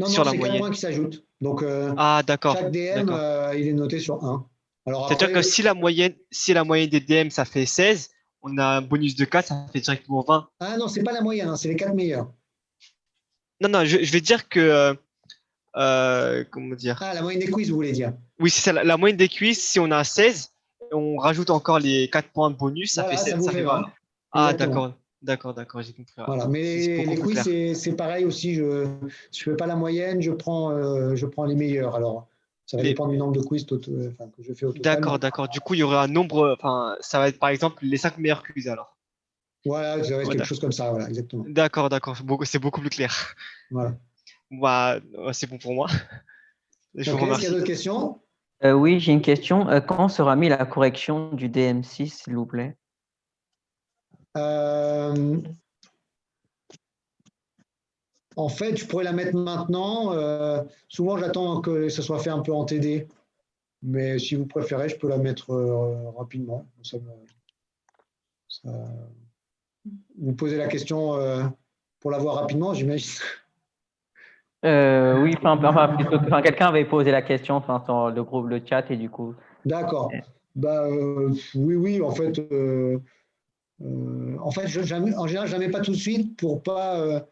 sur la c'est 4 moyenne? points qui s'ajoutent. Donc, d'accord. chaque DM, il est noté sur 1. C'est-à-dire que si la moyenne des DM, ça fait 16, on a un bonus de 4, ça fait directement 20. Ah non, c'est pas la moyenne, c'est les 4 meilleurs. Non, je vais dire que... comment dire? Ah, la moyenne des quiz, vous voulez dire? Oui, c'est ça. La moyenne des quiz, si on a 16, on rajoute encore les 4 points de bonus, ça voilà, fait 16. Ça fait 20. Ah, d'accord, j'ai compris. Voilà, mais les quiz, c'est pareil aussi. Je ne fais pas la moyenne, je prends les meilleurs. Alors, ça va dépendre du nombre de quiz que je fais au total. D'accord. Du coup, il y aura un nombre, ça va être par exemple les 5 meilleurs quiz alors. Voilà, ça va être quelque chose comme ça, voilà, exactement. D'accord. C'est beaucoup plus clair. Voilà. C'est bon pour moi. Je vous remercie. Est-ce qu'il y a d'autres questions? Oui, j'ai une question. Quand sera mis la correction du DM6, s'il vous plaît? En fait, je pourrais la mettre maintenant. Souvent, j'attends que ça soit fait un peu en TD. Mais si vous préférez, je peux la mettre rapidement. Vous posez la question pour la voir rapidement, j'imagine. Oui, enfin, quelqu'un avait posé la question sur le groupe, le chat, et du coup. D'accord. Bah, oui, en fait, en général, je ne la mets pas tout de suite pour pas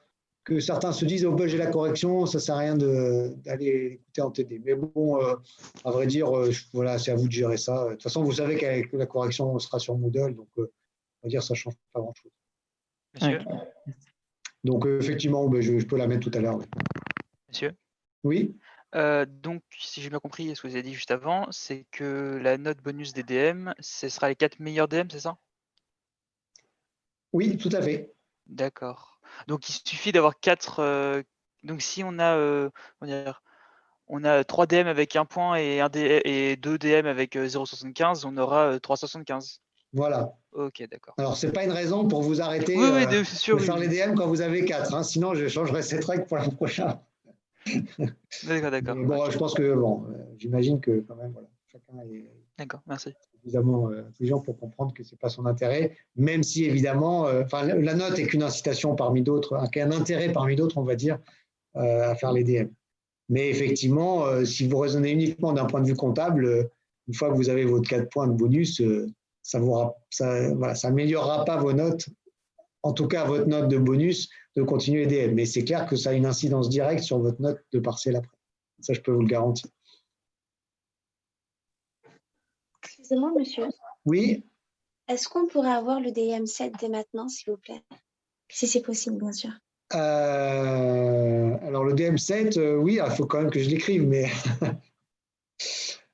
que certains se disent, oh, ben, j'ai la correction, ça ne sert à rien d'aller écouter en TD. Mais bon, à vrai dire, voilà, c'est à vous de gérer ça. De toute façon, vous savez que la correction sera sur Moodle, donc on va dire ça ne change pas grand-chose. Monsieur, Donc, effectivement, ben, je peux la mettre tout à l'heure. Oui. monsieur. Oui. Donc, si j'ai bien compris ce que vous avez dit juste avant, c'est que la note bonus des DM, ce sera les 4 meilleurs DM, c'est ça? Oui, tout à fait. D'accord. Donc, il suffit d'avoir 4. Donc, si on a, on a 3 DM avec 1 point et 2 DM avec 0,75, on aura 3,75. Voilà. Ok, d'accord. Alors, ce n'est pas une raison pour vous arrêter Oui, c'est sûr, de faire oui. les DM quand vous avez 4. Hein, sinon, je changerai cette règle pour l'an prochain. D'accord. Mais bon, okay. je pense que, bon, j'imagine que quand même, voilà, chacun est merci. Suffisamment intelligent pour comprendre que ce n'est pas son intérêt, même si évidemment, la note est qu'une incitation parmi d'autres, qu'un intérêt parmi d'autres, on va dire, à faire les DM. Mais effectivement, si vous raisonnez uniquement d'un point de vue comptable, une fois que vous avez votre 4 points de bonus, ça n'améliorera pas vos notes, en tout cas votre note de bonus, de continuer les DM. Mais c'est clair que ça a une incidence directe sur votre note de partiel après. Ça, je peux vous le garantir. Excusez-moi, monsieur. Oui. Est-ce qu'on pourrait avoir le DM7 dès maintenant, s'il vous plaît? Si c'est possible, bien sûr. Alors, le DM7, oui, il faut quand même que je l'écrive, mais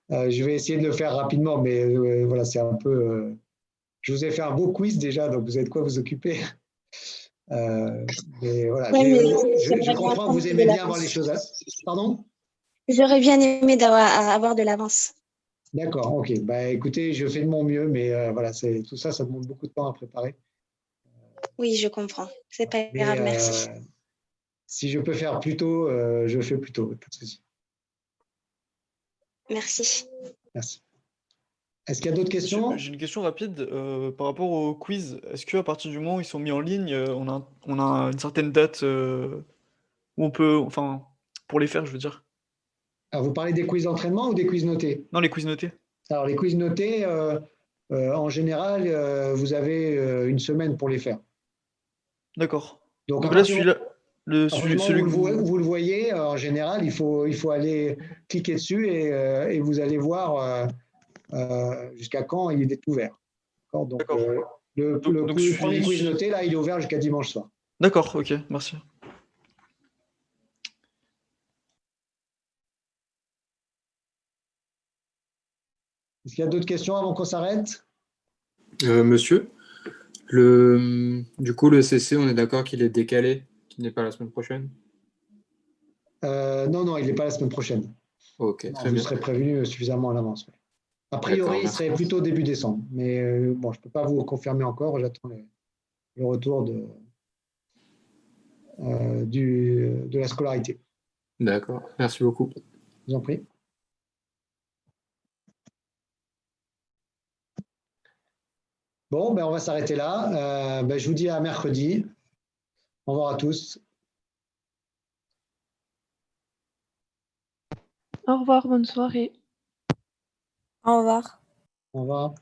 je vais essayer de le faire rapidement. Mais voilà, c'est un peu. Je vous ai fait un beau quiz déjà, donc vous avez de quoi vous occuper. Mais voilà, je comprends que vous aimez bien avoir les choses à. Pardon? J'aurais bien aimé avoir de l'avance. D'accord, ok. Bah, écoutez, je fais de mon mieux, mais voilà, tout ça, ça demande beaucoup de temps à préparer. Oui, je comprends. C'est pas grave, merci. Si je peux faire plus tôt, je fais plus tôt, pas de souci. Merci. Merci. Est-ce qu'il y a d'autres questions? J'ai une question rapide par rapport au quiz. Est-ce qu'à partir du moment où ils sont mis en ligne, on a une certaine date où on peut, enfin, pour les faire, je veux dire? Alors, vous parlez des quiz d'entraînement ou des quiz notés? Non, les quiz notés. Alors, les quiz notés, en général, vous avez une semaine pour les faire. D'accord. Donc là, celui-là, vous le voyez, en général, il faut aller cliquer dessus et vous allez voir jusqu'à quand il est ouvert. Donc, le premier quiz noté, là, il est ouvert jusqu'à dimanche soir. D'accord, ok, merci. Est-ce qu'il y a d'autres questions avant qu'on s'arrête? Monsieur, du coup, le CC, on est d'accord qu'il est décalé, qu'il n'est pas la semaine prochaine? Non, il n'est pas la semaine prochaine. Ok, très bien. Vous serez prévenu suffisamment à l'avance. A priori, il serait plutôt début décembre. Mais bon, je ne peux pas vous confirmer encore. J'attends le retour de la scolarité. D'accord, merci beaucoup. Je vous en prie. Bon, on va s'arrêter là. Je vous dis à mercredi. Au revoir à tous. Au revoir, bonne soirée. Au revoir. Au revoir.